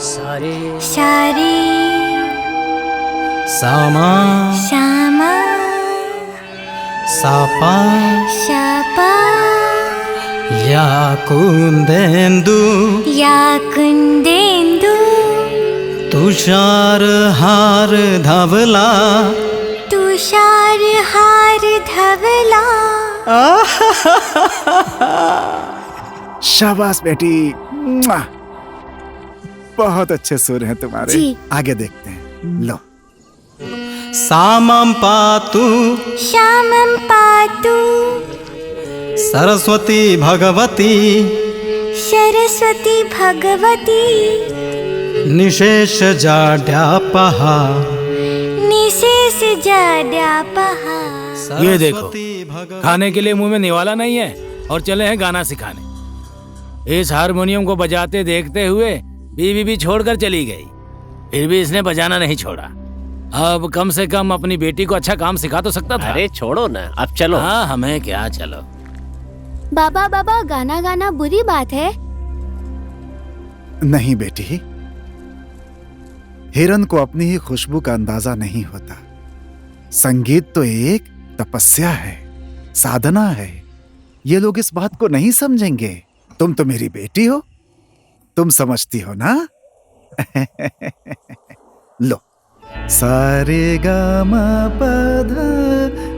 सारे सारे सामा श्यामा सापा शापा या कुंदेंदु या कुंदेंदु तुषार हार धवला तुषार हार धवला। शाबाश बेटी, मुआ। बहुत अच्छे सुर हैं तुम्हारे। जी। आगे देखते हैं। लो। सामं पातु श्यामं पातु सरस्वती भगवती सरस्वती भगवती निशेष जाड्यापहा निशेष जाड्यापहा। ये देखो, खाने के लिए मुंह में निवाला नहीं है और चले हैं गाना सिखाने। इस हारमोनियम को बजाते देखते हुए बीवी भी छोड़कर चली गई, फिर भी इसने बजाना नहीं छोड़ा। अब कम से कम अपनी बेटी को अच्छा काम सिखा तो सकता था। अरे छोड़ो ना, अब चलो। हाँ, हमें क्या, चलो। बाबा बाबा, गाना गाना बुरी बात है? नहीं बेटी, हिरन को अपनी ही खुशबू का अंदाजा नहीं होता। संगीत तो एक तपस्या है, साधना है। ये लोग इस बात को नहीं समझेंगे। तुम तो मेरी बेटी हो, तुम समझती हो ना। लो। सारे गा मा पा धा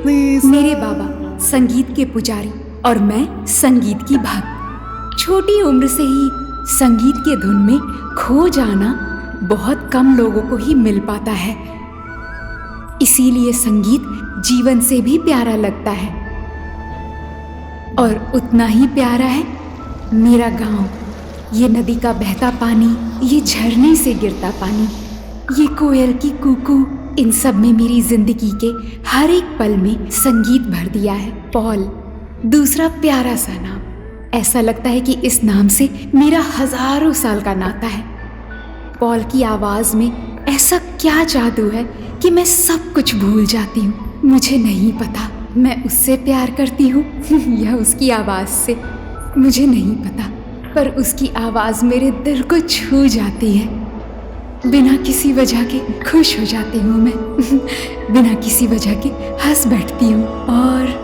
नी सा। मेरे बाबा संगीत के पुजारी और मैं संगीत की भक्त। छोटी उम्र से ही संगीत के धुन में खो जाना बहुत कम लोगों को ही मिल पाता है। इसीलिए संगीत जीवन से भी प्यारा लगता है। और उतना ही प्यारा है मेरा गांव, ये नदी का बहता पानी, ये झरने से गिरता पानी, ये कोयल की कूकू, इन सब में मेरी जिंदगी के हर एक पल में संगीत भर दिया है। पॉल, दूसरा प्यारा सा नाम। ऐसा लगता है कि इस नाम से मेरा हजारों साल का नाता है। पॉल की आवाज में ऐसा क्या जादू है कि मैं सब कुछ भूल जाती हूँ। मुझे नहीं पता मैं उससे प्यार करती हूँ या उसकी आवाज से, मुझे नहीं पता, पर उसकी आवाज मेरे दिल को छू जाती है। बिना किसी वजह के खुश हो जाती हूँ मैं, बिना किसी वजह के हंस बैठती हूँ। और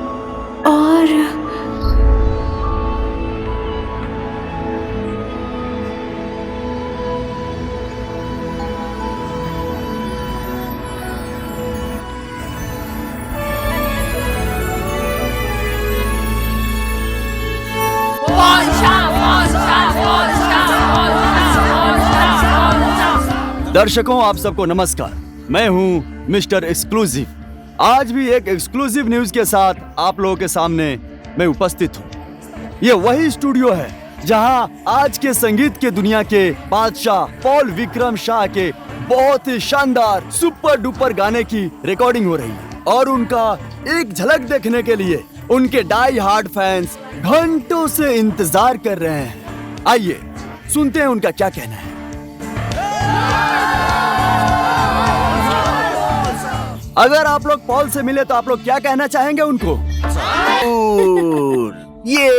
दर्शकों, आप सबको नमस्कार। मैं हूं मिस्टर एक्सक्लूसिव। आज भी एक एक्सक्लूसिव न्यूज के साथ आप लोगों के सामने मैं उपस्थित हूं। ये वही स्टूडियो है जहां आज के संगीत के दुनिया के बादशाह पॉल विक्रम शाह के बहुत ही शानदार सुपर डुपर गाने की रिकॉर्डिंग हो रही है। और उनका एक झलक देखने के लिए उनके डाई हार्ड फैंस घंटों से इंतजार कर रहे हैं। आइए सुनते हैं उनका क्या कहना है। अगर आप लोग पॉल से मिले तो आप लोग क्या कहना चाहेंगे उनको? ये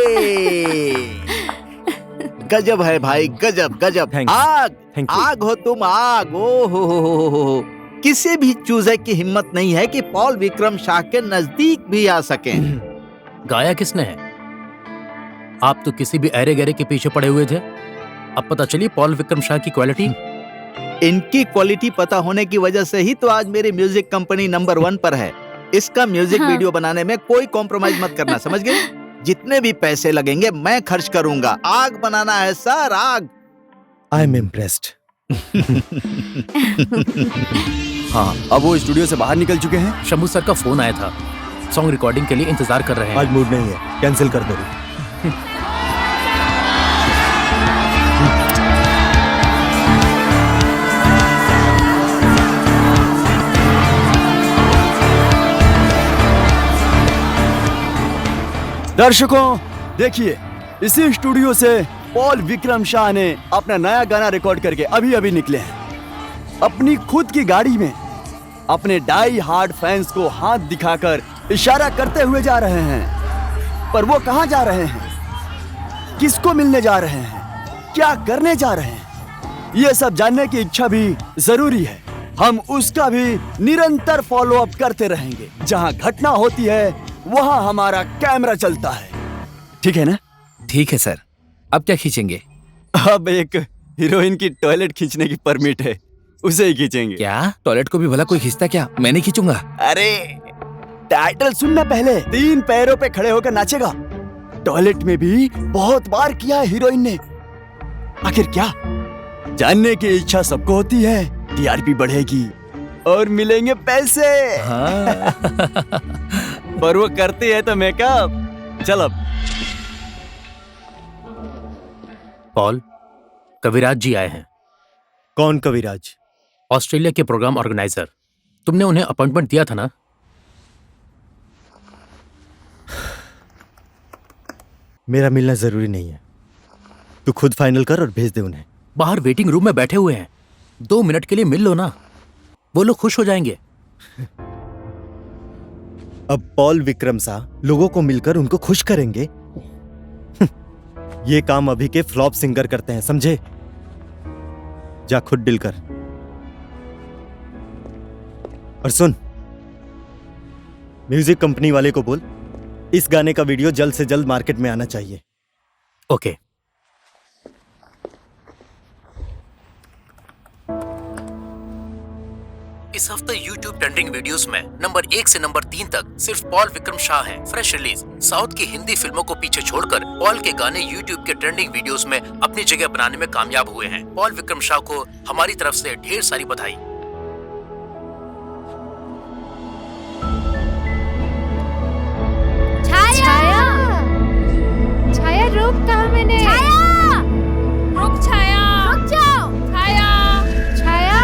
गजब है भाई, गजब गजब। आग आग हो तुम, आग। ओ हो। किसी भी चूजे की हिम्मत नहीं है कि पॉल विक्रम शाह के नजदीक भी आ सके। गाया किसने है? आप तो किसी भी ऐरे गहरे के पीछे पड़े हुए थे। अब पता चली पॉल विक्रम शाह की क्वालिटी। इनकी क्वालिटी पता होने की वजह से ही तो आज मेरी म्यूजिक कंपनी नंबर 1 पर है। इसका म्यूजिक वीडियो बनाने में कोई कॉम्प्रोमाइज मत करना, समझ गए? जितने भी पैसे लगेंगे मैं खर्च करूंगा। आग बनाना है सर, आग। I am impressed. हाँ, अब वो स्टूडियो से बाहर निकल चुके हैं। शंभू सर का फोन आया था, सॉन्ग रिकॉर्डिंग के लिए इंतजार कर रहे हैं। आज मूड नहीं है, कैंसिल कर दो। दर्शकों देखिए, इसी स्टूडियो से पॉल विक्रम शाह ने अपना नया गाना रिकॉर्ड करके अभी अभी निकले हैं। अपनी खुद की गाड़ी में अपने डाई हार्ड फैंस को हाथ दिखाकर इशारा करते हुए जा रहे हैं। पर वो कहाँ जा रहे हैं, किसको मिलने जा रहे हैं, क्या करने जा रहे हैं, ये सब जानने की इच्छा भी जरूरी है। हम उसका भी निरंतर फॉलो अप करते रहेंगे। जहाँ घटना होती है वहाँ हमारा कैमरा चलता है। ठीक है ना? ठीक है सर। अब क्या खींचेंगे? अब एक हीरोइन की टॉयलेट खींचने की परमिट है, उसे ही खींचेंगे। क्या टॉयलेट को भी भला कोई खींचता क्या? मैं नहीं खींचूंगा। अरे टाइटल सुनना पहले। 3 पैरों पे खड़े होकर नाचेगा। टॉयलेट में भी बहुत बार किया है हीरोइन ने। आखिर क्या? जानने की इच्छा सबको होती है। टीआरपी बढ़ेगी और मिलेंगे पैसे। हाँ। पर वो करते हैं तो मेकअप। चल अब। पॉल, कविराज जी आए हैं। कौन कविराज? ऑस्ट्रेलिया के प्रोग्राम ऑर्गेनाइजर। तुमने उन्हें अपॉइंटमेंट दिया था ना? मेरा मिलना जरूरी नहीं है। तू खुद फाइनल कर और भेज दे उन्हें। बाहर वेटिंग रूम में बैठे हुए हैं। 2 मिनट के लिए मिल लो ना, वो लोग खुश हो जाएंगे। अब पॉल विक्रम सा लोगों को मिलकर उनको खुश करेंगे? ये काम अभी के फ्लॉप सिंगर करते हैं, समझे? जा खुद डील कर। और सुन, म्यूजिक कंपनी वाले को बोल इस गाने का वीडियो जल्द से जल्द मार्केट में आना चाहिए। ओके। इस हफ्ते YouTube ट्रेंडिंग वीडियोस में नंबर 1 से नंबर 3 तक सिर्फ पॉल विक्रम शाह हैं। Fresh release. साउथ की हिंदी फिल्मों को पीछे छोड़कर पॉल के गाने YouTube के ट्रेंडिंग वीडियोस में अपनी जगह बनाने में कामयाब हुए हैं। पॉल विक्रम शाह को हमारी तरफ से ढेर सारी बधाई। छाया, छाया रुक, कहा मैंने? छाया, रुक छाया, रुक जाओ। छाया, छाया।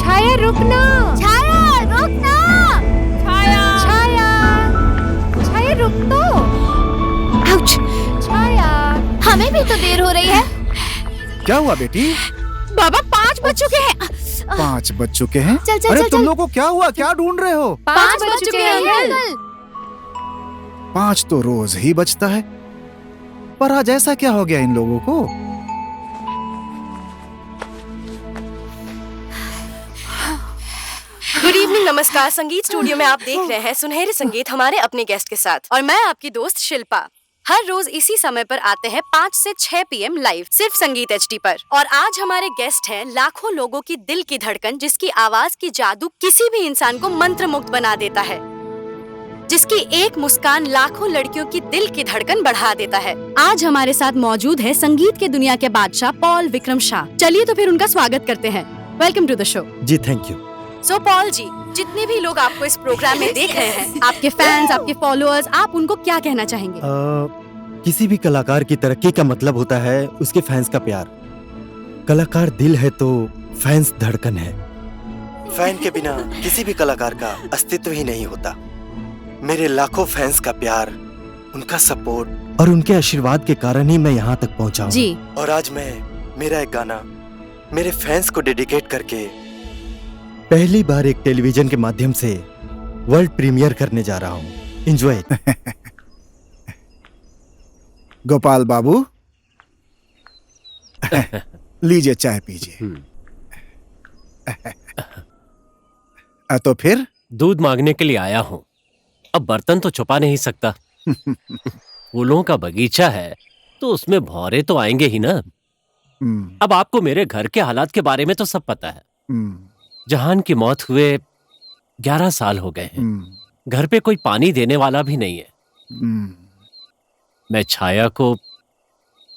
छाया रुकना, छाया रुकना, छाया, छाया, छाया रुक तो। आउच। छाया, हमें भी तो देर हो रही है। क्या हुआ बेटी? बाबा 5 बज चुके हैं। 5 बज चुके हैं? चल चल अरे चल, तुम चल। लोगों को क्या हुआ? क्या ढूंढ रहे हो? 5 बज चुके हैं अंकल। 5 तो रोज ही बजता है, पर आज ऐसा क्या हो गया इन लोगों को? गुड इवनिंग, नमस्कार। संगीत स्टूडियो में आप देख रहे हैं सुनहरे संगीत हमारे अपने गेस्ट के साथ, और मैं आपकी दोस्त शिल्पा। हर रोज इसी समय पर आते हैं 5 से 6 PM लाइव, सिर्फ संगीत HD पर। और आज हमारे गेस्ट हैं लाखों लोगों की दिल की धड़कन, जिसकी आवाज की जादू किसी भी इंसान को मंत्रमुग्ध बना देता है, जिसकी एक मुस्कान लाखों लड़कियों की दिल की धड़कन बढ़ा देता है। आज हमारे साथ मौजूद है संगीत के दुनिया के बादशाह पॉल विक्रम शाह। चलिए तो फिर उनका स्वागत करते हैं। Welcome to the show. जी thank you. So Paul ji, जितने भी लोग आपको इस प्रोग्राम में देख रहे हैं, आपके फैंस, आपके फॉलोअर्स, आप उनको क्या कहना चाहेंगे? किसी भी कलाकार की तरक्की का मतलब होता है उसके फैंस का प्यार। कलाकार दिल है तो फैंस धड़कन है। फैन के बिना किसी भी कलाकार का अस्तित्व ही नहीं होता। मेरे लाखों फैंस का प्यार, उनका सपोर्ट और उनके आशीर्वाद के कारण ही मैं यहाँ तक पहुँचा हूँ। जी। और आज मैं मेरा एक गाना मेरे फैंस को डेडिकेट करके पहली बार एक टेलीविजन के माध्यम से वर्ल्ड प्रीमियर करने जा रहा हूँ। एंजॉय। गोपाल बाबू, लीजिए चाय पीजिए। तो फिर दूध मांगने के लिए आया हूँ। अब बर्तन तो छुपा नहीं सकता। फूलों का बगीचा है तो उसमें भौरे तो आएंगे ही ना। अब आपको मेरे घर के हालात के बारे में तो सब पता है। जहान की मौत हुए 11 साल हो गए हैं। घर पे कोई पानी देने वाला भी नहीं है। मैं छाया को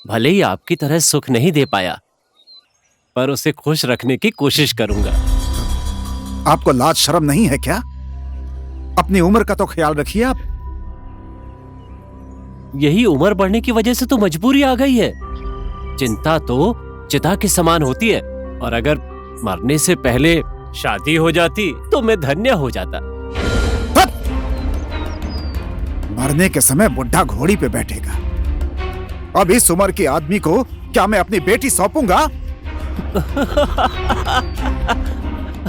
भले ही आपकी तरह सुख नहीं दे पाया, पर उसे खुश रखने की कोशिश करूंगा। आपको लाज शर्म नहीं है क्या? अपनी उम्र का तो ख्याल रखिए आप। यही उम्र बढ़ने की वजह से तो मजबूरी आ गई है। चिंता तो चिता के समान होती है, और अगर मरने से पहले शादी हो जाती तो मैं धन्य हो जाता। मरने के समय बुढ़ा घोड़ी पे बैठेगा, अब इस उम्र के आदमी को क्या मैं अपनी बेटी सौंपूंगा?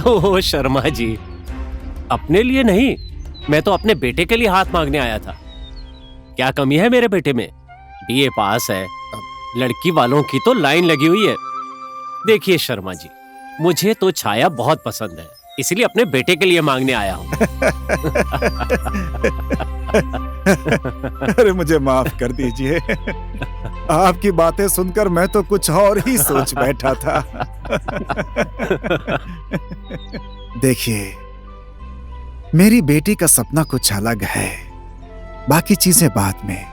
ओह शर्मा जी, अपने लिए नहीं, मैं तो अपने बेटे के लिए हाथ मांगने आया था। क्या कमी है मेरे बेटे में? बीए पास है, लड़की वालों की तो लाइन लगी हुई है। देखिए शर्मा जी, मुझे तो छाया बहुत पसंद है, इसलिए अपने बेटे के लिए मांगने आया हूँ। अरे मुझे माफ कर दीजिए, आपकी बातें सुनकर मैं तो कुछ और ही सोच बैठा था। देखिए, मेरी बेटी का सपना कुछ अलग है, बाकी चीजें बाद में।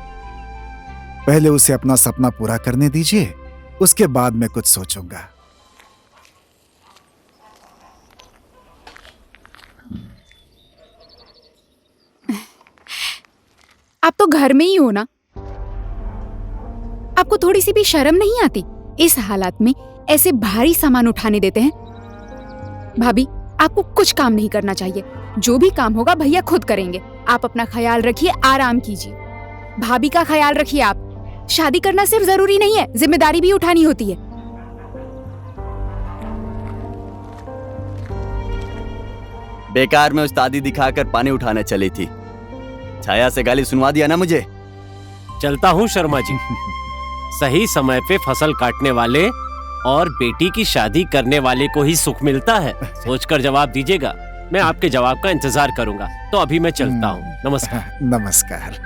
पहले उसे अपना सपना पूरा करने दीजिए, उसके बाद मैं कुछ सोचूंगा। आप तो घर में ही हो ना, आपको थोड़ी सी भी शर्म नहीं आती? इस हालात में ऐसे भारी सामान उठाने देते हैं। भाभी, आपको कुछ काम नहीं करना चाहिए, जो भी काम होगा भैया खुद करेंगे। आप अपना ख्याल रखिए, आराम कीजिए। भाभी का ख्याल रखिए। आप शादी करना सिर्फ जरूरी नहीं है, जिम्मेदारी भी उठानी होती है। बेकार में उस्तादी दिखाकर पानी उठाने चली थी। छाया से गाली सुनवा दिया ना मुझे। चलता हूँ शर्मा जी। सही समय पे फसल काटने वाले और बेटी की शादी करने वाले को ही सुख मिलता है। सोचकर जवाब दीजिएगा, मैं आपके जवाब का इंतजार करूंगा। तो अभी मैं चलता हूँ। नमस्कार। नमस्कार।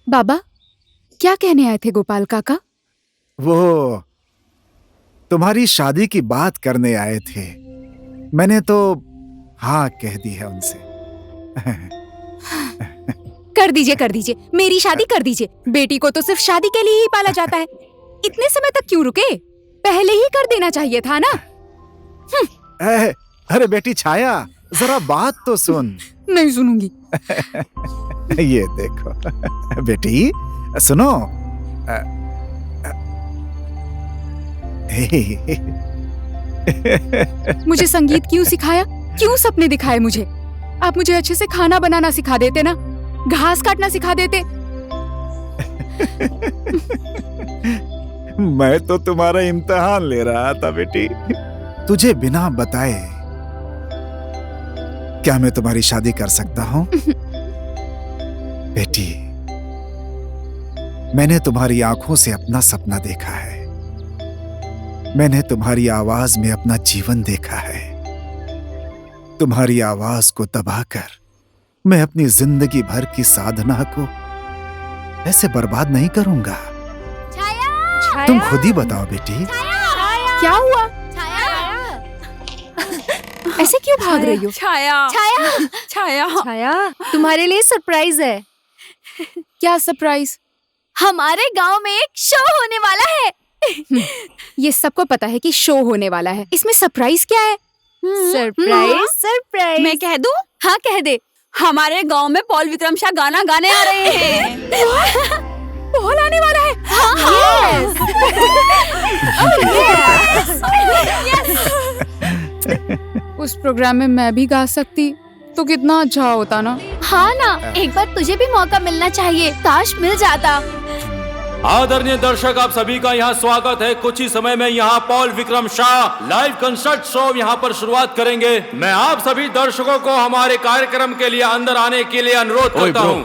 बाबा, क्या कहने आए थे गोपाल काका? वो तुम्हारी शादी की बात करने आए थे। मैंने तो हाँ कह दी है उनसे। कर दीजिए, मेरी शादी कर दीजिए। बेटी को तो सिर्फ शादी के लिए ही पाला जाता है। इतने समय तक क्यों रुके? पहले ही कर देना चाहिए था ना। अरे बेटी छाया, जरा बात तो सुन। नहीं सुनूंगी। ये देखो बेटी, सुनो। मुझे संगीत क्यों सिखाया? क्यों सपने दिखाए मुझे? आप मुझे अच्छे से खाना बनाना सिखा देते ना, घास काटना सिखा देते। मैं तो तुम्हारा इम्तिहान ले रहा था बेटी। तुझे बिना बताए क्या मैं तुम्हारी शादी कर सकता हूं? बेटी, मैंने तुम्हारी आंखों से अपना सपना देखा है। मैंने तुम्हारी आवाज में अपना जीवन देखा है। तुम्हारी आवाज को दबाकर मैं अपनी जिंदगी भर की साधना को ऐसे बर्बाद नहीं करूंगा। छाया! तुम खुद ही बताओ बेटी। क्या हुआ? ऐसे क्यों भाग रही हो? छाया! छाया! तुम्हारे लिए सरप्राइज है। क्या सरप्राइज? हमारे गांव में एक शो होने वाला है। ये सबको पता है कि शो होने वाला है, इसमें सरप्राइज क्या है? सरप्राइज। मैं कह दूं? हाँ कह दे। हमारे गांव में पॉल विक्रम शाह गाना गाने आ रहे हैं। पॉल आने वाला है? उस प्रोग्राम में मैं भी गा सकती तो कितना अच्छा होता ना। हाँ ना, एक बार तुझे भी मौका मिलना चाहिए। काश मिल जाता। आदरणीय दर्शक, आप सभी का यहाँ स्वागत है। कुछ ही समय में यहाँ Paul Vikram Shah live concert show यहाँ पर शुरुआत करेंगे। मैं आप सभी दर्शकों को हमारे कार्यक्रम के लिए अंदर आने के लिए अनुरोध करता हूँ।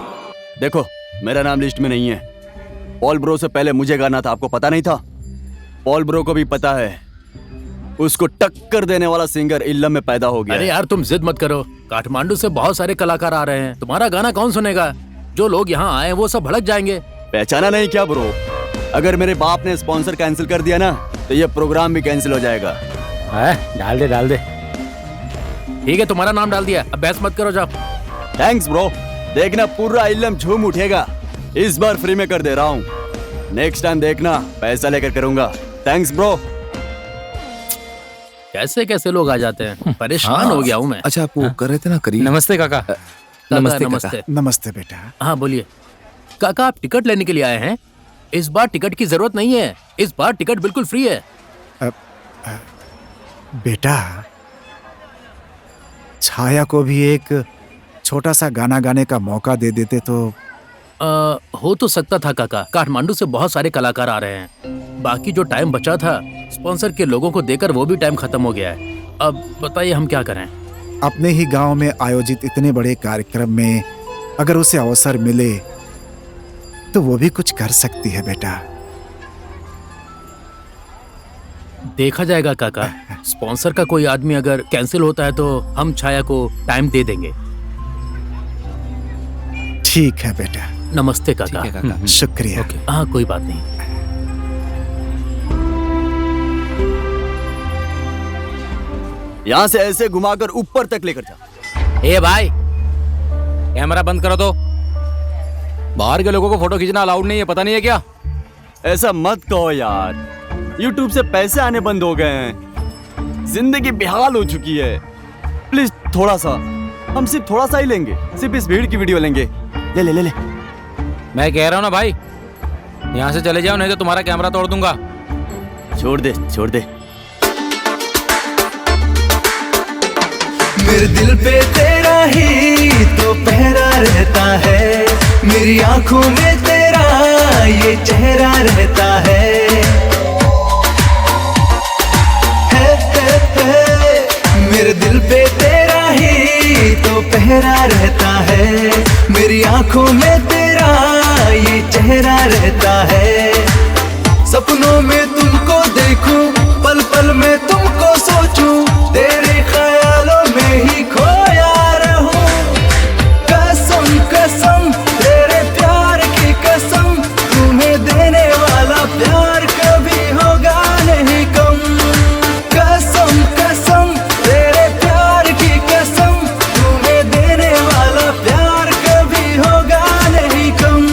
देखो, मेरा नाम लिस्ट में नहीं है। पॉल ब्रो से पहले मुझे गाना था, आपको पता नहीं था? पॉल ब्रो को भी पता है, उसको टक्कर देने वाला सिंगर इल्लम में पैदा हो गया। अरे यार तुम जिद मत करो, काठमांडू से बहुत सारे कलाकार आ रहे हैं। तुम्हारा गाना कौन सुनेगा? जो लोग यहाँ आए वो सब भड़क जाएंगे। पहचाना नहीं क्या ब्रो? अगर मेरे बाप ने स्पॉन्सर कैंसिल कर दिया ना, तो ये प्रोग्राम भी कैंसिल हो जाएगा। डाल दे। ठीक है, तुम्हारा नाम डाल दिया, अब बहस मत करो, जाओ। Thanks bro. देखना पूरा इल्लम झूम उठेगा। इस बार फ्री में कर दे रहा हूँ, नेक्स्ट टाइम देखना पैसा लेकर करूंगा। Thanks bro. कैसे कैसे लोग आ जाते हैं, परेशान हो गया हूँ मैं। अच्छा, आप वो कर रहे थे ना, करिए। नमस्ते काका। नमस्ते। नमस्ते बेटा। हाँ बोलिए। काका, आप टिकट लेने के लिए आए हैं? इस बार टिकट की जरूरत नहीं है, इस बार टिकट बिल्कुल फ्री है। बेटा, छाया को भी एक छोटा सा गाना गाने का मौका दे देते तो। हो तो सकता था काका, काठमांडू से बहुत सारे कलाकार आ रहे हैं। बाकी जो टाइम बचा था स्पॉन्सर के लोगों को देकर वो भी टाइम खत्म हो गया है। अब बताइए हम क्या करें। अपने ही गांव में आयोजित इतने बड़े कार्यक्रम में अगर उसे अवसर मिले तो वो भी कुछ कर सकती है बेटा। देखा जाएगा काका, स्पॉन्सर का कोई आदमी अगर कैंसिल होता है तो हम छाया को टाइम दे देंगे। ठीक है बेटा। नमस्ते काका। ठीक है काका। शुक्रिया। हाँ कोई बात नहीं। यहाँ से ऐसे घुमाकर ऊपर तक लेकर जा। ए भाई, कैमरा बंद करो तो। बाहर के लोगों को फोटो खींचना अलाउड नहीं है, पता नहीं है क्या? ऐसा मत कहो यार, YouTube से पैसे आने बंद हो गए हैं, जिंदगी बेहाल हो चुकी है। प्लीज थोड़ा सा, हम सिर्फ थोड़ा सा ही लेंगे, सिर्फ इस भीड़ की वीडियो लेंगे। ले ले ले ले। मैं कह रहा हूँ ना भाई, यहाँ से चले जाओ नहीं तो तुम्हारा कैमरा तोड़ दूंगा। छोड़ दे छोड़ दे। मेरे दिल पे तेरा ही तो पहरा रहता है, मेरी आंखों में तेरा ये चेहरा रहता है। मेरे दिल पे तेरा ही तो पहरा रहता है, मेरी आंखों में तेरा ये चेहरा रहता है। सपनों में तुमको देखूं, पल पल में तुमको सोचूं, तेरे ख्यालों में ही खोया रहूं। कसम कसम तेरे प्यार की कसम, तुम्हें देने वाला प्यार कभी होगा नहीं कम। कसम कसम तेरे प्यार की कसम, तुम्हें देने वाला प्यार कभी होगा नहीं कम।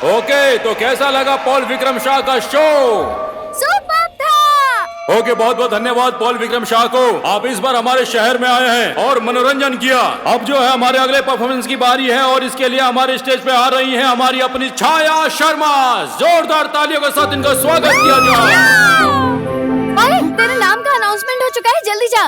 ओके, तो कैसा लगा पॉल विक्रम शाह का शो? सुपर था। ओके, बहुत बहुत धन्यवाद पॉल विक्रम शाह को। आप इस बार हमारे शहर में आए हैं और मनोरंजन किया। अब जो है हमारे अगले परफॉर्मेंस की बारी है और इसके लिए हमारे स्टेज पे आ रही हैं हमारी अपनी छाया शर्मा। जोरदार तालियों के साथ इनका स्वागत किया जाए। अरे तेरे नाम का अनाउंसमेंट हो चुका है, जल्दी जा।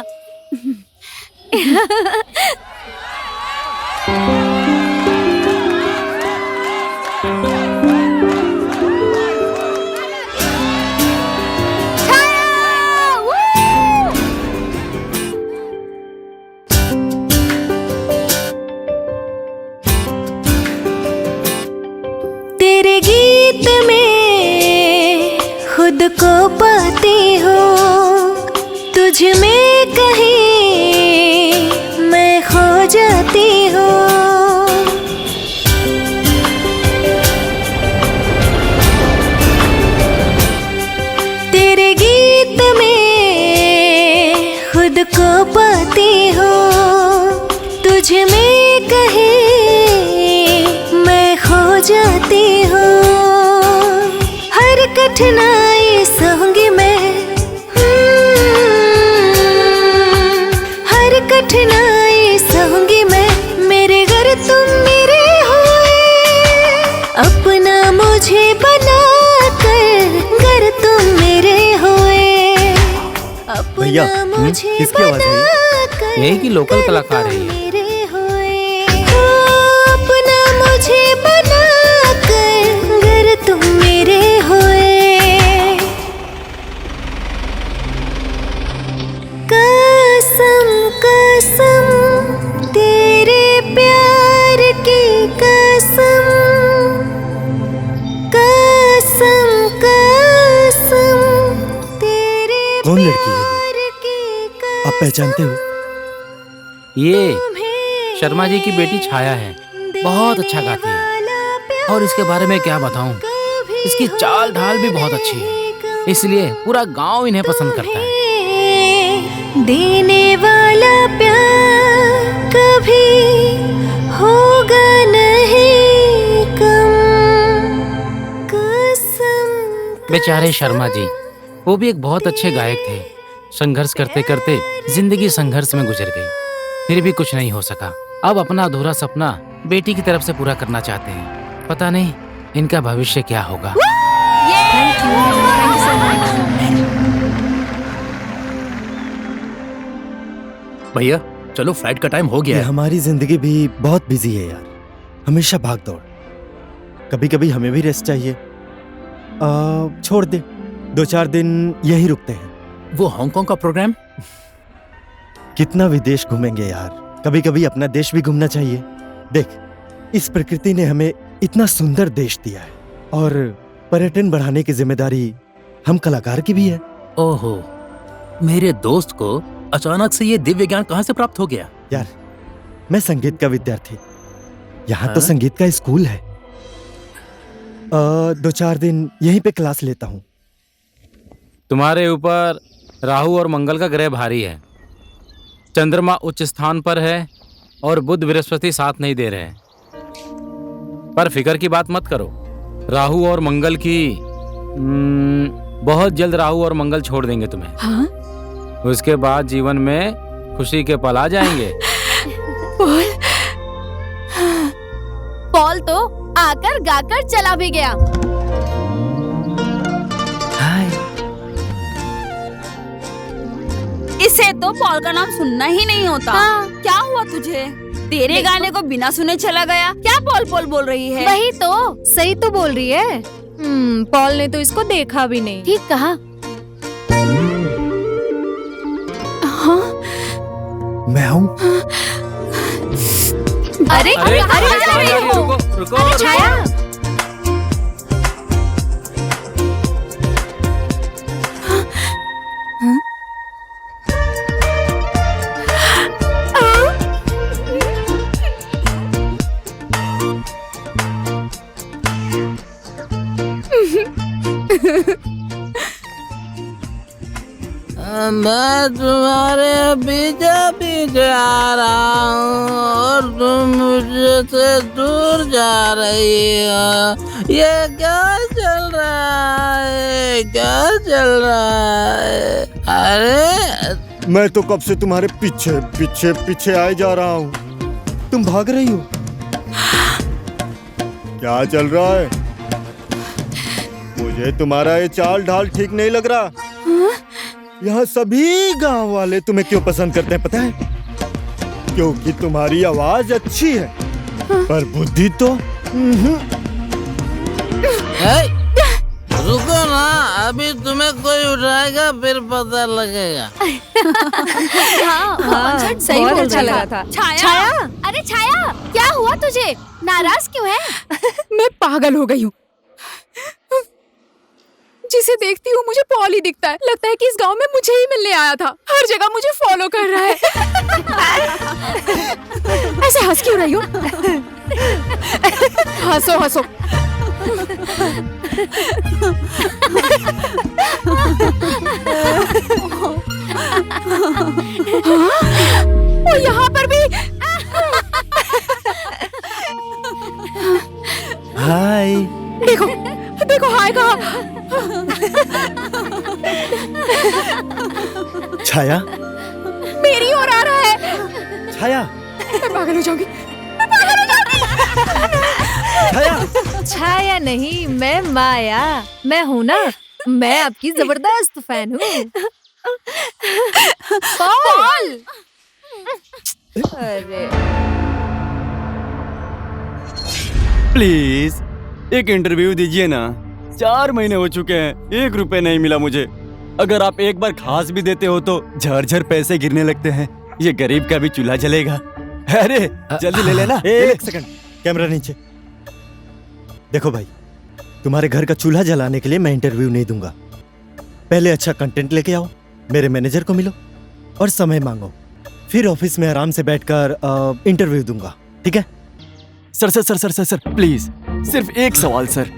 तेरे गीत में खुद को पाती हूँ, तुझ में कहीं मैं खो जाती हूँ। तेरे गीत में खुद को पाती हूँ, तुझ में कहीं मैं खो जाती हूँ। हर कठिनाई सहूंगी मैं, हर कठिनाई सहूंगी मैं, मेरे घर तुम मेरे हुए। अपना मुझे बना कर घर तुम मेरे हुए। भैया, किसकी आवाज है? यही की लोकल कलाकार है ये। अपना मुझे बना कर घर तुम मेरे हुए। कसम कसम तेरे प्यार की कसम, कसम कसम तेरे कौन लड़की है? आप पहचानते हो? ये शर्मा जी की बेटी छाया है, बहुत अच्छा गाती है। और इसके बारे में क्या बताऊं, इसकी चाल ढाल भी बहुत अच्छी है, इसलिए पूरा गांव इन्हें पसंद करता है। देने वाला प्यार कभी होगा नहीं कम। कसम बेचारे शर्मा जी, वो भी एक बहुत अच्छे गायक थे, संघर्ष करते करते जिंदगी संघर्ष में गुजर गई, फिर भी कुछ नहीं हो सका। अब अपना अधूरा सपना बेटी की तरफ से पूरा करना चाहते हैं। पता नहीं इनका भविष्य क्या होगा। भैया चलो, फ्लाइट का टाइम हो गया ये है। हमारी जिंदगी भी बहुत बिजी है यार, हमेशा भाग दौड़। कभी कभी हमें भी रेस्ट चाहिए। छोड़ दे, 2-4 दिन यही रुकते हैं। वो हांगकांग का प्रोग्राम? कितना विदेश घूमेंगे यार, कभी कभी अपना देश भी घूमना चाहिए। देख, इस प्रकृति ने हमें इतना सुंदर देश दिया है और पर्यटन बढ़ाने की जिम्मेदारी हम कलाकार की भी है। ओहो, मेरे दोस्त को अचानक से ये दिव्य ज्ञान कहाँ से प्राप्त हो गया? यार, मैं संगीत का विद्यार्थी, यहाँ तो हाँ? संगीत का स्कूल है। 2-4 दिन यहीं पे क्लास लेता हूँ। तुम्हारे ऊपर राहु और मंगल का ग्रह भारी है। चंद्रमा उच्च स्थान पर है और बुध बृहस्पति साथ नहीं दे रहे हैं। पर फिक्र की बात मत करो, राहु और मंगल की बहुत जल्द राहु और मंगल छोड़ देंगे तुम्हें। हाँ? उसके बाद जीवन में खुशी के पल आ जाएंगे। पॉल तो आकर गाकर चला भी गया। इसे तो पॉल का नाम सुनना ही नहीं होता। हाँ। क्या हुआ तुझे? तेरे गाने को बिना सुने चला गया। क्या पॉल पॉल बोल रही है? वही तो, सही तो बोल रही है। पॉल ने तो इसको देखा भी नहीं। ठीक कहा। हाँ? मैं हूँ। अरे अरे अरे रुको। छाया, मैं तुम्हारे पीछे पीछे आ रहा हूँ और तुम मुझसे दूर जा रही हो। ये क्या चल रहा है? क्या चल रहा है? अरे मैं तो कब से तुम्हारे पीछे पीछे पीछे आए जा रहा हूँ, तुम भाग रही हो। क्या चल रहा है? मुझे तुम्हारा ये चाल ढाल ठीक नहीं लग रहा। यहाँ सभी गांव वाले तुम्हें क्यों पसंद करते हैं पता है? क्योंकि तुम्हारी आवाज अच्छी है, पर बुद्धि तो रुको ना, अभी तुम्हें कोई उठाएगा फिर पता लगेगा। हाँ, सही बहुत बोल अच्छा रहा लगा था। छाया, अरे छाया, क्या हुआ तुझे? नाराज क्यों है? मैं पागल हो गई हूँ। जिसे देखती हूँ मुझे पॉल ही दिखता है। लगता है कि इस गांव में मुझे ही मिलने आया था। हर जगह मुझे फॉलो कर रहा है। ऐसे हंस क्यों रही हो? हंसो हंसो। वो यहाँ पर भी। हाय। देखो देखो, हाय कहा। छाया, मेरी ओर आ रहा है। छाया, मैं पागल हो जाऊंगी। मैं पागल हो जाऊंगी। छाया। छाया नहीं, मैं माया। मैं हूँ ना, मैं आपकी जबरदस्त फैन हूँ। पॉल! अरे प्लीज एक इंटरव्यू दीजिए ना। 4 महीने हो चुके हैं, 1 रुपए नहीं मिला मुझे। अगर आप एक बार खास भी देते हो तो झरझर पैसे गिरने लगते हैं। ये गरीब का भी चूल्हा जलेगा। अरे जल्दी ले लेना। एक सेकंड, कैमरा नीचे। देखो भाई, तुम्हारे घर का चूल्हा जलाने के लिए मैं इंटरव्यू नहीं दूंगा। पहले अच्छा कंटेंट लेके आओ, मेरे मैनेजर को मिलो और समय मांगो, फिर ऑफिस में आराम से बैठकर इंटरव्यू दूंगा, ठीक है? Sir sir sir sir sir sir please, सिर्फ एक सवाल सर।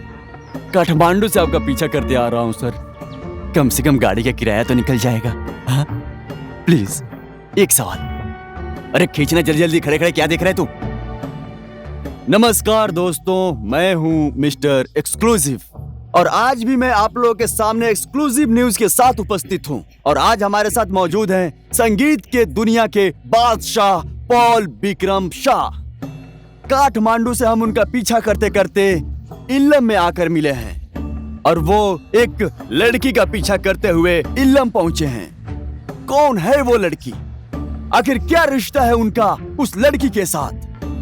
काठमांडू से आपका पीछा करते आ रहा हूँ सर, कम से कम गाड़ी का किराया तो निकल जाएगा। हाँ प्लीज एक सवाल। अरे खींचना जल्दी जल्दी, खड़े खड़े क्या देख रहे तू? नमस्कार दोस्तों, मैं हूँ मिस्टर एक्सक्लूसिव और आज भी मैं आप लोगों के सामने एक्सक्लूसिव न्यूज के साथ उपस्थित हूँ। और आज हमारे साथ मौजूद हैं संगीत के दुनिया के बादशाह पॉल विक्रम शाह। काठमांडू से हम उनका पीछा करते करते इल्लम में आकर मिले हैं और वो एक लड़की का पीछा करते हुए इल्लम पहुंचे हैं। कौन है वो लड़की? आखिर क्या रिश्ता है उनका उस लड़की के साथ?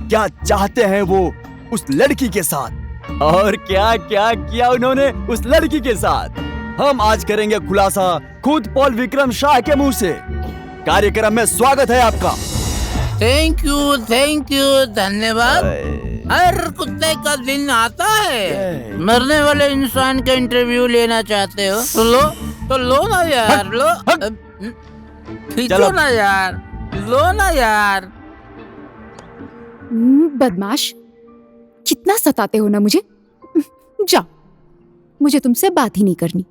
क्या चाहते हैं वो उस लड़की के साथ? और क्या क्या किया उन्होंने उस लड़की के साथ? हम आज करेंगे खुलासा खुद पॉल विक्रम शाह के मुंह से। कार्यक्रम में स्वागत है आपका। थैंक यू, धन्यवाद। हर कुत्ते का दिन आता है। मरने वाले इंसान का इंटरव्यू लेना चाहते हो तो लो ना यार, लो खींचो ना यार, लो ना यार। बदमाश, कितना सताते हो ना मुझे। जाओ, मुझे तुमसे बात ही नहीं करनी।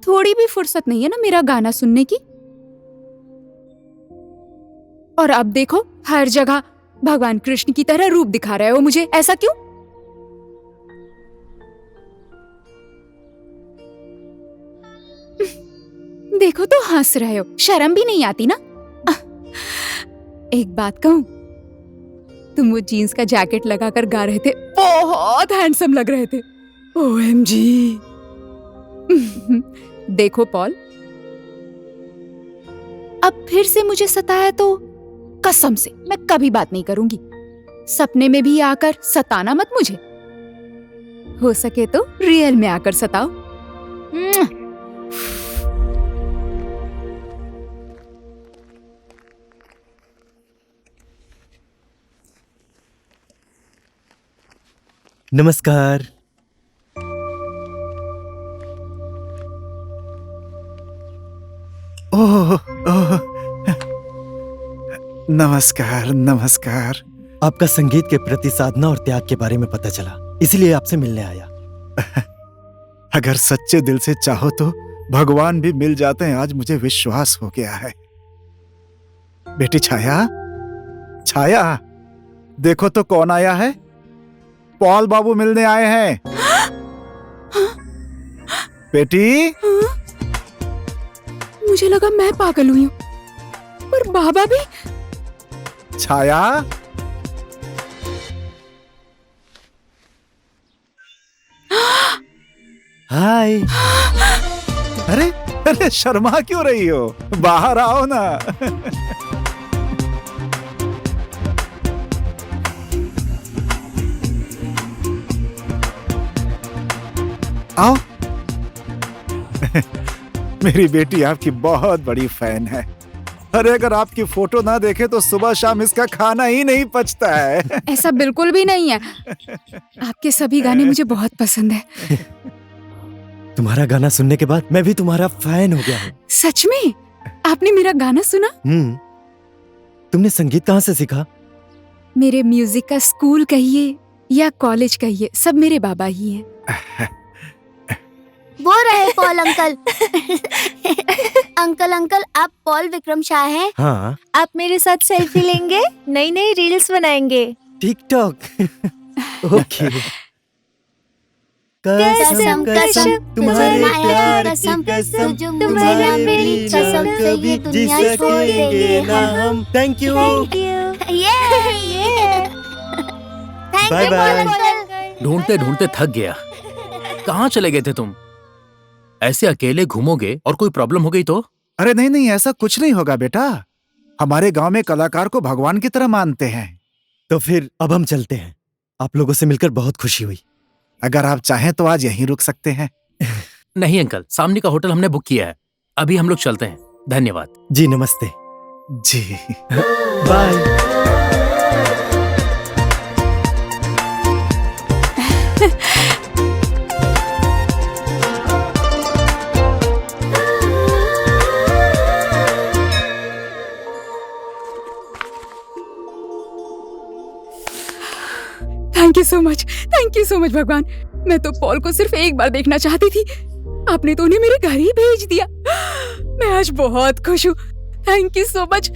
थोड़ी भी फुर्सत नहीं है ना मेरा गाना सुनने की। और अब देखो, हर जगह भगवान कृष्ण की तरह रूप दिखा रहे हो मुझे। ऐसा क्यों? देखो तो हंस रहे हो, शर्म भी नहीं आती ना। एक बात कहूं, तुम वो जीन्स का जैकेट लगाकर गा रहे थे, बहुत हैंडसम लग रहे थे। OMG। देखो पॉल, अब फिर से मुझे सताया तो कसम से मैं कभी बात नहीं करूंगी। सपने में भी आकर सताना मत मुझे। हो सके तो रियल में आकर सताओ। नमस्कार। ओह, नमस्कार नमस्कार। आपका संगीत के प्रति साधना और त्याग के बारे में पता चला, इसलिए आपसे मिलने आया। अगर सच्चे दिल से चाहो तो भगवान भी मिल जाते हैं, आज मुझे विश्वास हो गया है। बेटी छाया, छाया देखो तो कौन आया है। पॉल बाबू मिलने आए हैं। बेटी, मुझे लगा मैं पागल हुई हूँ, पर बाबा भी। छाया, हाय। अरे अरे, शर्मा क्यों रही हो? बाहर आओ ना। आओ। मेरी बेटी आपकी बहुत बड़ी फैन है। अरे अगर आपकी फोटो ना देखे तो सुबह शाम इसका खाना ही नहीं पचता है। ऐसा बिल्कुल भी नहीं है। आपके सभी गाने मुझे बहुत पसंद है। तुम्हारा गाना सुनने के बाद मैं भी तुम्हारा फैन हो गया हूँ। सच में? आपने मेरा गाना सुना? तुमने संगीत कहाँ से सीखा? मेरे म्यूजिक का स्कूल कहिए या कॉलेज कहिए, सब मेरे बाबा ही हैं। वो रहे पॉल अंकल। अंकल, आप पॉल विक्रम शाह हैं? हाँ। आप मेरे साथ सेल्फी लेंगे? नई नई रील्स बनाएंगे। टिकटॉक। ओके। कसम कसम तुम्हारे प्यार की कसम, तुम्हारी मेरी कसम से ये दुनिया छोड़ देंगे हम। Thank you. Bye bye. ढूंढते ढूंढते थक गया। कहाँ चले गए थे तुम? ऐसे अकेले घूमोगे और कोई प्रॉब्लम हो गई तो? अरे नहीं नहीं, ऐसा कुछ नहीं होगा बेटा। हमारे गांव में कलाकार को भगवान की तरह मानते हैं। तो फिर अब हम चलते हैं। आप लोगों से मिलकर बहुत खुशी हुई। अगर आप चाहें तो आज यहीं रुक सकते हैं। नहीं अंकल, सामने का होटल हमने बुक किया है, अभी हम लोग चलते हैं। धन्यवाद जी। नमस्ते जी। Bye. Thank you so much भगवान। मैं तो पॉल को सिर्फ एक बार देखना चाहती थी, आपने तो उन्हें मेरे घर ही भेज दिया। मैं आज बहुत खुश हूँ। Thank you so much.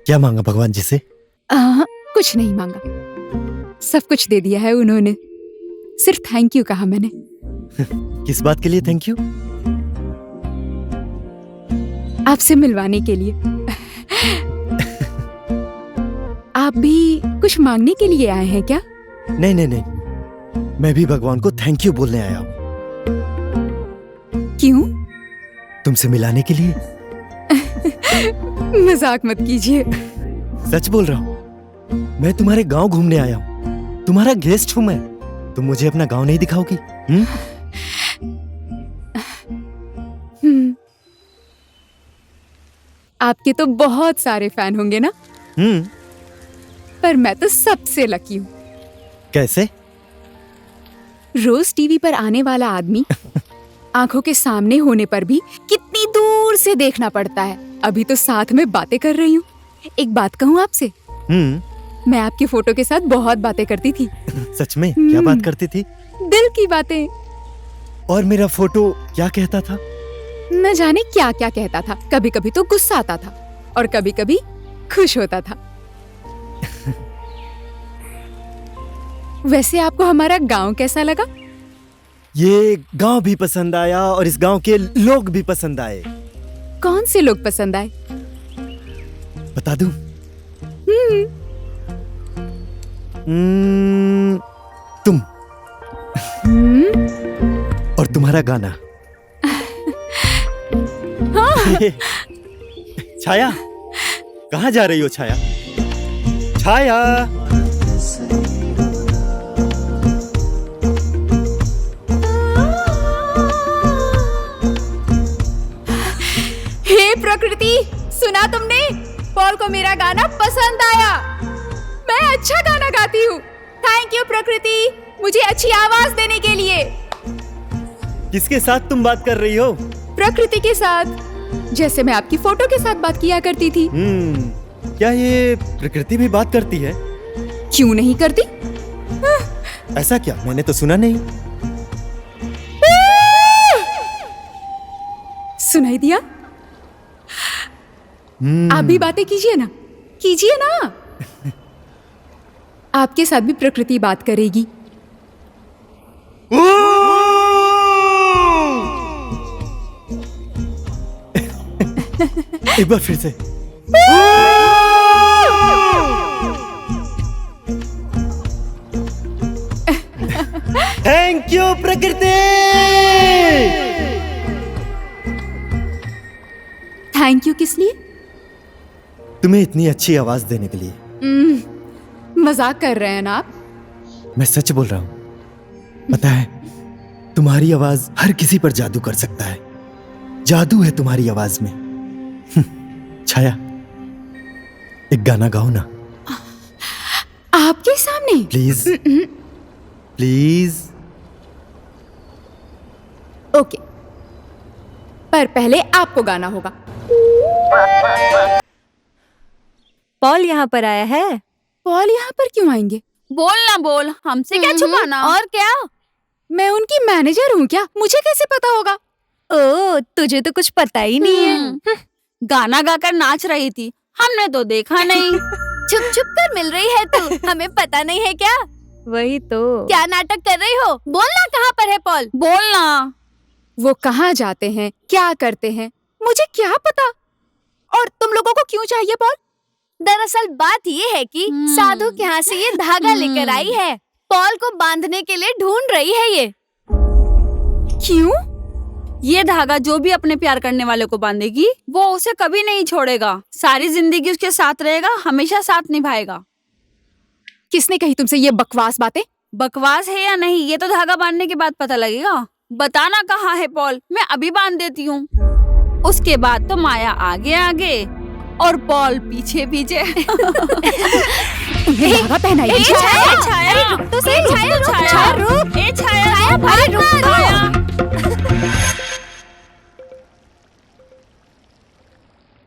क्या मांगा भगवान जी से? कुछ नहीं मांगा, सब कुछ दे दिया है उन्होंने। सिर्फ थैंक यू कहा मैंने। किस बात के लिए थैंक यू? आपसे मिलवाने के लिए। आप भी कुछ मांगने के लिए आए हैं क्या? नहीं नहीं नहीं, मैं भी भगवान को थैंक यू बोलने आया हूँ। क्यों? तुमसे मिलाने के लिए। मजाक मत कीजिए। सच बोल रहा हूँ, मैं तुम्हारे गांव घूमने आया हूँ। तुम्हारा गेस्ट हूँ मैं। तुम मुझे अपना गांव नहीं दिखाओगी? आपके तो बहुत सारे फैन होंगे ना? पर मैं तो सबसे लकी हूँ। कैसे? रोज टीवी पर आने वाला आदमी आंखों के सामने होने पर भी कितनी दूर से देखना पड़ता है। अभी तो साथ में बातें कर रही हूँ। एक बात कहूँ आपसे? मैं आपकी फोटो के साथ बहुत बातें करती थी। सच में? क्या बात करती थी? दिल की बातें। और मेरा फोटो क्या कहता था? न जाने क्या क्या कहता था। कभी कभी तो गुस्सा आता था और कभी कभी खुश होता था। वैसे आपको हमारा गांव कैसा लगा? ये गांव भी पसंद आया और इस गांव के लोग भी पसंद आए। कौन से लोग पसंद आए? बता दूं? तुम और तुम्हारा गाना। छाया, कहाँ जा रही हो छाया? छाया, हे प्रकृति, सुना तुमने? पॉल को मेरा गाना पसंद आया। मैं अच्छा गाना गाती हूँ। थैंक यू प्रकृति, मुझे अच्छी आवाज देने के लिए। किसके साथ तुम बात कर रही हो? प्रकृति के साथ, जैसे मैं आपकी फोटो के साथ बात किया करती थी। क्या ये प्रकृति भी बात करती है? क्यों नहीं करती? ऐसा क्या? मैंने तो सुना नहीं। सुनाई दिया? आप भी बातें कीजिए ना, कीजिए ना। आपके साथ भी प्रकृति बात करेगी। एक बार फिर से। थैंक यू प्रकृति। थैंक यू किस लिए? तुम्हें इतनी अच्छी आवाज देने के लिए। मजाक कर रहे हैं ना आप? मैं सच बोल रहा हूं। पता है, तुम्हारी आवाज हर किसी पर जादू कर सकता है। जादू है तुम्हारी आवाज में। छाया, एक गाना गाओ ना। आपके सामने? Please please. ओके, पर पहले आपको गाना होगा। पॉल यहाँ पर आया है। पॉल यहाँ पर क्यों आएंगे? बोल ना बोल, हमसे क्या छुपाना? और क्या? मैं उनकी मैनेजर हूँ क्या? मुझे कैसे पता होगा? ओ, तुझे तो कुछ पता ही नहीं है। गाना गाकर नाच रही थी, हमने तो देखा नहीं। छुप छुप कर मिल रही है तू, हमें पता नहीं है क्या? वही तो। क्या नाटक कर रही हो? बोलना कहाँ पर है पॉल? बोलना। वो कहाँ जाते हैं, क्या करते हैं, मुझे क्या पता? और तुम लोगों को क्यों चाहिए पॉल? दरअसल बात ये है कि साधु के यहाँ से ये धागा लेकर आई है। पॉल को बांधने के लिए ढूंढ रही है ये। क्यों? ये धागा जो भी अपने प्यार करने वाले को बांधेगी, वो उसे कभी नहीं छोड़ेगा। सारी जिंदगी उसके साथ रहेगा, हमेशा साथ निभाएगा। किसने कही तुमसे ये बकवास बातें? बकवास है या नहीं, ये तो धागा बांधने के बाद पता लगेगा। बताना कहाँ है पॉल, मैं अभी बांध देती हूँ। उसके बाद तो माया आगे आगे और पॉल पीछे पीछे। धागा पहनाइए।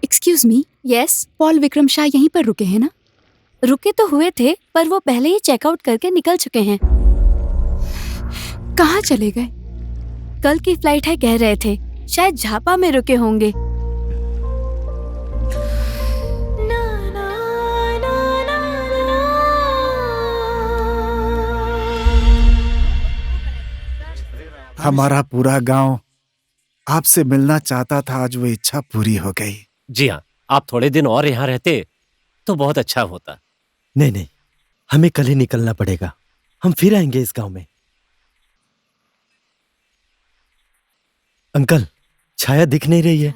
Excuse me. Yes. Paul Vikram Shah यहीं पर रुके हैं ना? रुके तो हुए थे, पर वो पहले ही चेकआउट करके निकल चुके हैं। कहाँ चले गए? कल की फ्लाइट है कह रहे थे, शायद झापा में रुके होंगे। हमारा पूरा गांव आपसे मिलना चाहता था, आज वो इच्छा पूरी हो गई। जी हाँ, आप थोड़े दिन और यहाँ रहते तो बहुत अच्छा होता। नहीं नहीं, हमें कल ही निकलना पड़ेगा। हम फिर आएंगे इस गांव में। अंकल, छाया दिख नहीं रही है,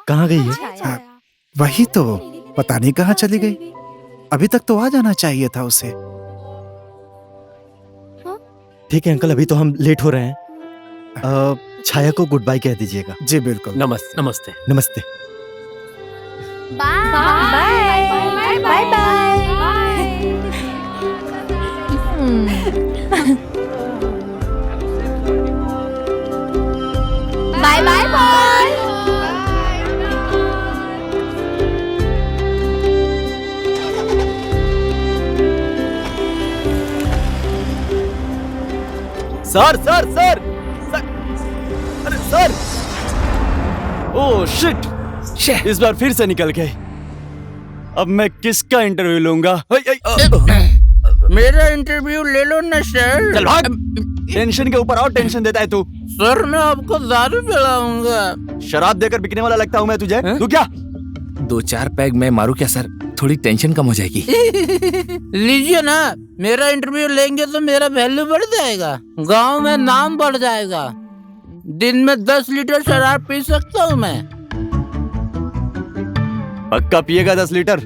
कहाँ गई है? वही तो, पता नहीं कहाँ चली गई। अभी तक तो आ जाना चाहिए था उसे। ठीक है अंकल, अभी तो हम लेट हो रहे हैं। छाया को गुड बाय कह दीजिएगा। जी बिल्कुल। नमस्ते। नमस्ते। नमस्ते। Bye bye bye bye. Bye bye bye. Sir sir sir sir, अरे सर, ओह शिट, इस बार फिर से निकल गए। अब मैं किसका इंटरव्यू लूंगा? मेरा इंटरव्यू ले लो ना सर। चल भाग। टेंशन के ऊपर और टेंशन देता है तू। सर मैं आपको दारू पिलाऊंगा। शराब देकर बिकने वाला लगता हूँ मैं तुझे? तू क्या? 2-4 पैग मैं मारू क्या सर? थोड़ी टेंशन कम हो जाएगी। लीजिए ना, मेरा इंटरव्यू लेंगे तो मेरा वैल्यू बढ़ जाएगा, गांव में नाम बढ़ जाएगा। दिन में 10 लीटर शराब पी सकता हूँ मैं। पक्का पिएगा 10 लीटर?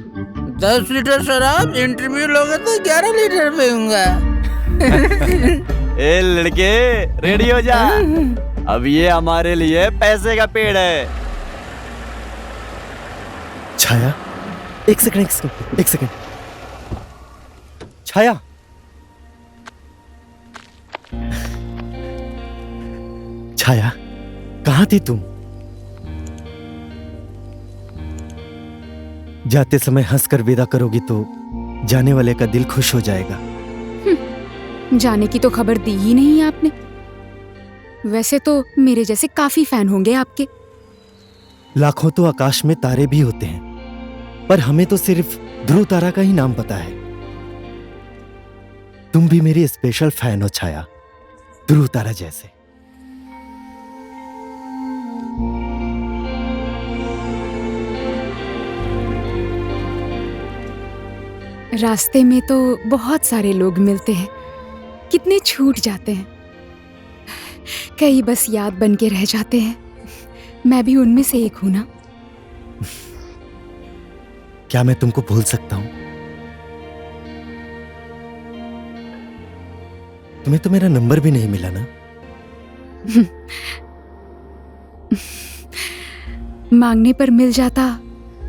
10 लीटर शराब, इंटरव्यू लोगे तो 11 लीटर पीऊंगा। ए लड़के, रेडी हो जा। अब ये हमारे लिए पैसे का पेड़ है। छाया, एक सेकंड। छाया, छाया, कहाँ थी तुम? जाते समय हंसकर विदा करोगी तो जाने वाले का दिल खुश हो जाएगा। जाने की तो खबर दी ही नहीं आपने। वैसे तो मेरे जैसे काफी फैन होंगे आपके। लाखों तो आकाश में तारे भी होते हैं, पर हमें तो सिर्फ ध्रुव तारा का ही नाम पता है। तुम भी मेरी स्पेशल फैन हो छाया, ध्रुव तारा जैसे। रास्ते में तो बहुत सारे लोग मिलते हैं, कितने छूट जाते हैं, कई बस याद बन के रह जाते हैं। मैं भी उनमें से एक हूं ना। क्या मैं तुमको भूल सकता हूं? तुम्हें तो मेरा नंबर भी नहीं मिला ना। मांगने पर मिल जाता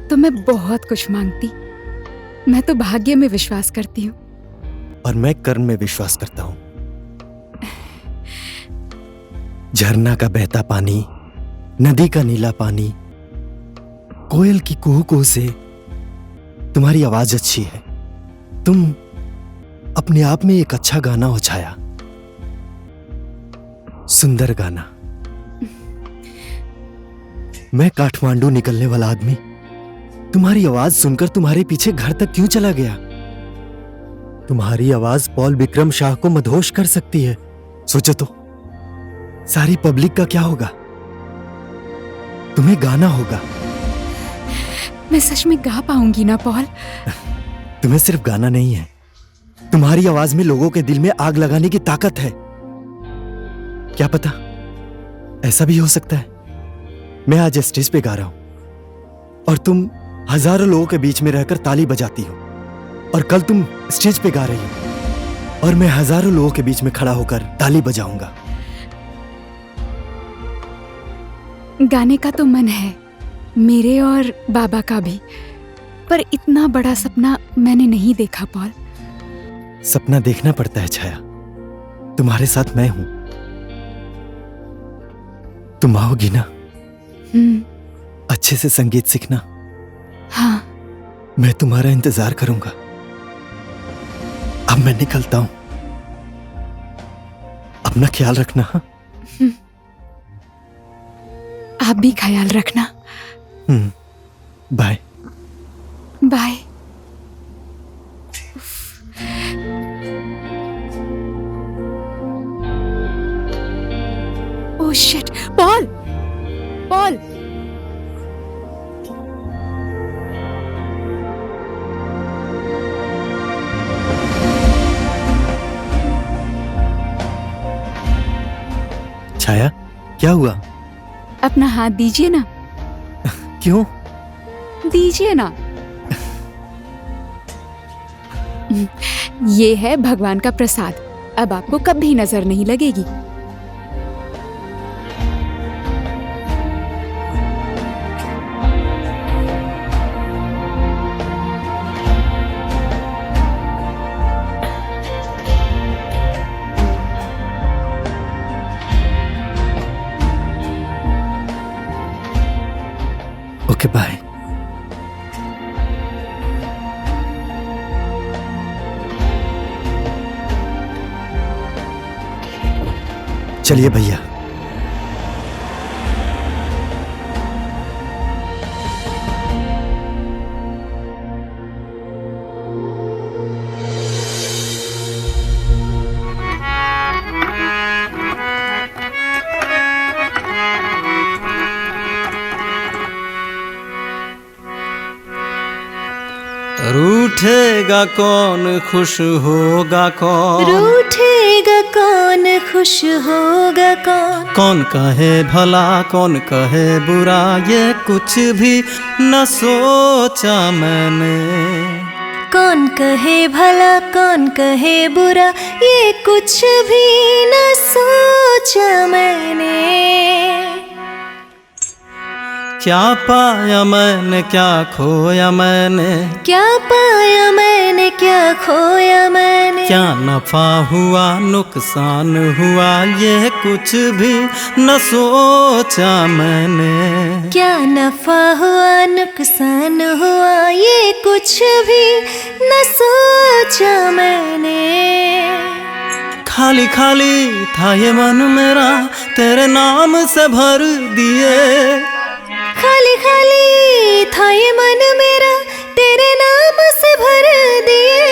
तो मैं बहुत कुछ मांगती। मैं तो भाग्य में विश्वास करती हूँ। और मैं कर्म में विश्वास करता हूं। झरना का बहता पानी, नदी का नीला पानी, कोयल की कुहू कुहू से तुम्हारी आवाज अच्छी है। तुम अपने आप में एक अच्छा गाना हो छाया, सुंदर गाना। मैं काठमांडू निकलने वाला आदमी तुम्हारी आवाज सुनकर तुम्हारे पीछे घर तक क्यों चला गया? तुम्हारी आवाज पॉल विक्रम शाह को मदहोश कर सकती है। सोचो तो, सारी पब्लिक का क्या होगा? तुम्हें गाना होगा। मैं सच में गा पाऊंगी ना पॉल? तुम्हें सिर्फ गाना नहीं है, तुम्हारी आवाज में लोगों के दिल में आग लगाने की ताकत है। क्या पता, ऐसा भी हो सकता है मैं आज स्टेज पे गा रहा हूं और तुम हजारों लोगों के बीच में रहकर ताली बजाती हो, और कल तुम स्टेज पे गा रही हो और मैं हजारों लोगों के बीच में खड़ा होकर ताली बजाऊंगा। गाने का तो मन है मेरे और बाबा का भी, पर इतना बड़ा सपना मैंने नहीं देखा पॉल। सपना देखना पड़ता है छाया, तुम्हारे साथ मैं हूं। तुम आओगी ना? अच्छे से संगीत सीखना। हाँ, मैं तुम्हारा इंतजार करूंगा। अब मैं निकलता हूं, अपना ख्याल रखना। हाँ, आप भी ख्याल रखना। Bye bye. Oh shit, Paul, Paul. Chhaya, क्या हुआ? अपना हाथ दीजिए ना। क्यों? दीजिए ना। ये है भगवान का प्रसाद, अब आपको कभी नजर नहीं लगेगी। Okay bye. चलिए भैया। रूठेगा कौन, खुश होगा कौन? रूठेगा कौन, खुश होगा कौन? कौन कहे भला, कौन कहे बुरा, ये कुछ भी न सोचा मैंने। कौन कहे भला, कौन कहे बुरा, ये कुछ भी न सोचा मैंने। क्या पाया मैंने, क्या खोया मैंने? क्या पाया मैंने, क्या खोया मैंने? क्या नफा हुआ, नुकसान हुआ, ये कुछ भी न सोचा मैंने। क्या नफा हुआ, नुकसान हुआ, ये कुछ भी न सोचा मैंने। खाली खाली था ये मन मेरा, तेरे नाम से भर दिए। खाली खाली था ये मन मेरा, तेरे नाम से भर दिए।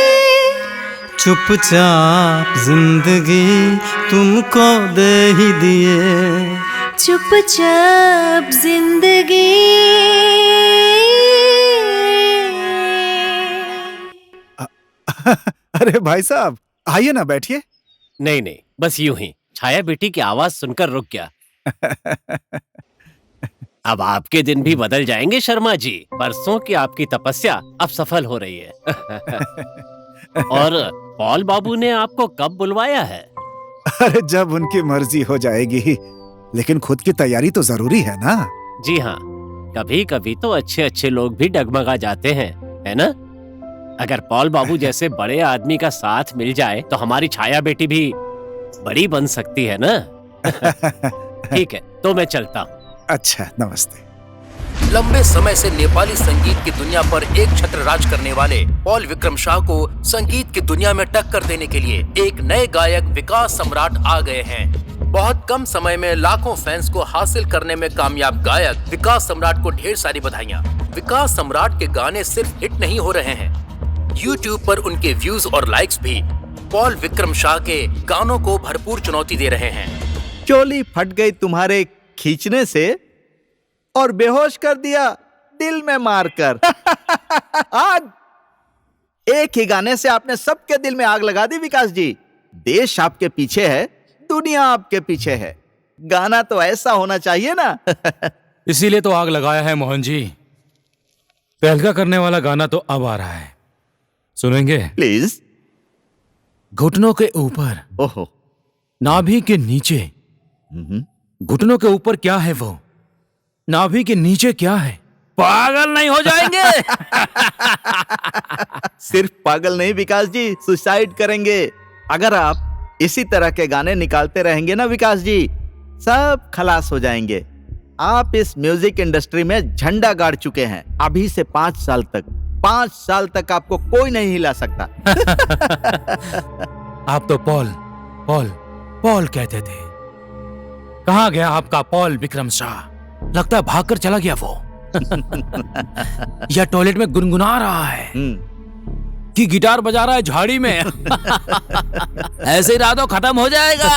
चुपचाप जिंदगी तुमको दे ही दिए। चुपचाप जिंदगी। अरे भाई साहब, आइए ना, बैठिए। नहीं नहीं, बस यूं ही छाया बेटी की आवाज सुनकर रुक गया। अब आपके दिन भी बदल जाएंगे शर्मा जी। बरसों की आपकी तपस्या अब सफल हो रही है। और पॉल बाबू ने आपको कब बुलवाया है? अरे जब उनकी मर्जी हो जाएगी, लेकिन खुद की तैयारी तो जरूरी है ना। जी हाँ, कभी कभी तो अच्छे अच्छे लोग भी डगमगा जाते हैं, है ना? अगर पॉल बाबू जैसे बड़े आदमी का साथ मिल जाए तो हमारी छाया बेटी भी बड़ी बन सकती है ना। ठीक है, तो मैं चलता हूँ। अच्छा, नमस्ते। लंबे समय से नेपाली संगीत की दुनिया पर एक छत्र राज करने वाले पॉल विक्रम शाह को संगीत की दुनिया में टक्कर देने के लिए एक नए गायक विकास सम्राट आ गए हैं। बहुत कम समय में लाखों फैंस को हासिल करने में कामयाब गायक विकास सम्राट को ढेर सारी बधाइयाँ। विकास सम्राट के गाने सिर्फ हिट नहीं हो रहे हैं, YouTube पर उनके व्यूज और लाइक्स भी पॉल विक्रम शाह के गानों को भरपूर चुनौती दे रहे हैं। चोली फट गई तुम्हारे खींचने से और बेहोश कर दिया दिल में मारकर। आज एक ही गाने से आपने सबके दिल में आग लगा दी विकास जी। देश आपके पीछे है, दुनिया आपके पीछे है। गाना तो ऐसा होना चाहिए ना। इसीलिए तो आग लगाया है मोहन जी। तहलका करने वाला गाना तो अब आ रहा है, सुनेंगे? प्लीज। घुटनों के ऊपर, ओहो, नाभि के नीचे। घुटनों के ऊपर क्या है वो, नाभि के नीचे क्या है? पागल नहीं हो जाएंगे? सिर्फ पागल नहीं विकास जी, सुसाइड करेंगे। अगर आप इसी तरह के गाने निकालते रहेंगे ना विकास जी, सब खलास हो जाएंगे। आप इस म्यूजिक इंडस्ट्री में झंडा गाड़ चुके हैं। अभी से 5 साल तक आपको कोई नहीं हिला सकता। आप तो पॉल पॉल पॉल कहते थे। कहाँ गया आपका पॉल विक्रम शाह? लगता है भागकर चला गया वो। या टॉयलेट में गुनगुना रहा है कि गिटार बजा रहा है झाड़ी में। ऐसे ही रातों खत्म हो जाएगा।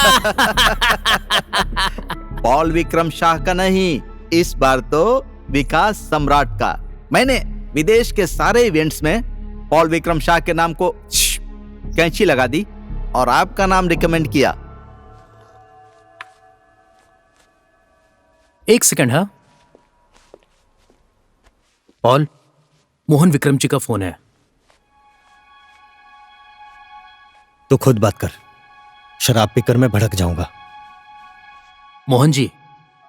पॉल विक्रम शाह का नहीं, इस बार तो विकास सम्राट का। मैंने विदेश के सारे इवेंट्स में पॉल विक्रम शाह के नाम को कैंची लगा दी और आपका नाम रिकमेंड किया। एक सेकंड। हाँ पॉल, मोहन विक्रम जी का फोन है। तो खुद बात कर, शराब पीकर मैं भड़क जाऊंगा। मोहन जी,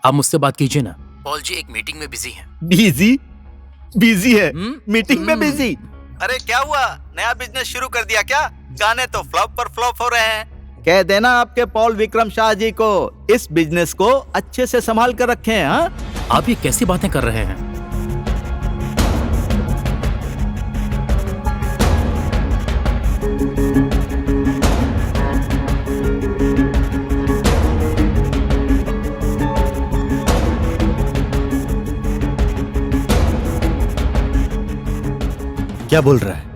आप मुझसे बात कीजिए ना। पॉल जी एक मीटिंग में बिजी हैं। बिजी? बिजी है? मीटिंग में बिजी? अरे क्या हुआ, नया बिजनेस शुरू कर दिया क्या? गाने तो फ्लॉप पर फ्लॉप हो रहे हैं। कह देना आपके पॉल विक्रम शाह जी को इस बिजनेस को अच्छे से संभाल कर रखें। हाँ, आप ये कैसी बातें कर रहे हैं? क्या बोल रहा है?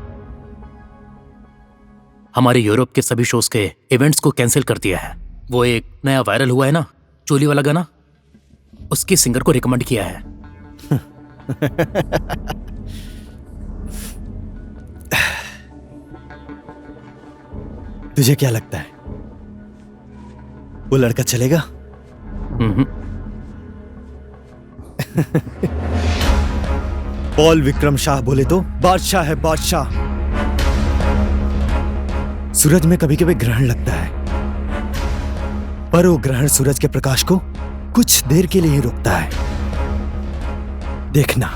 हमारे यूरोप के सभी शोज के इवेंट्स को कैंसिल कर दिया है। वो एक नया वायरल हुआ है ना, चोली वाला गाना, उसके सिंगर को रिकमेंड किया है। तुझे क्या लगता है वो लड़का चलेगा? पॉल विक्रम शाह बोले तो बादशाह है, बादशाह। सूरज में कभी कभी ग्रहण लगता है, पर वो ग्रहण सूरज के प्रकाश को कुछ देर के लिए ही रोकता है। देखना,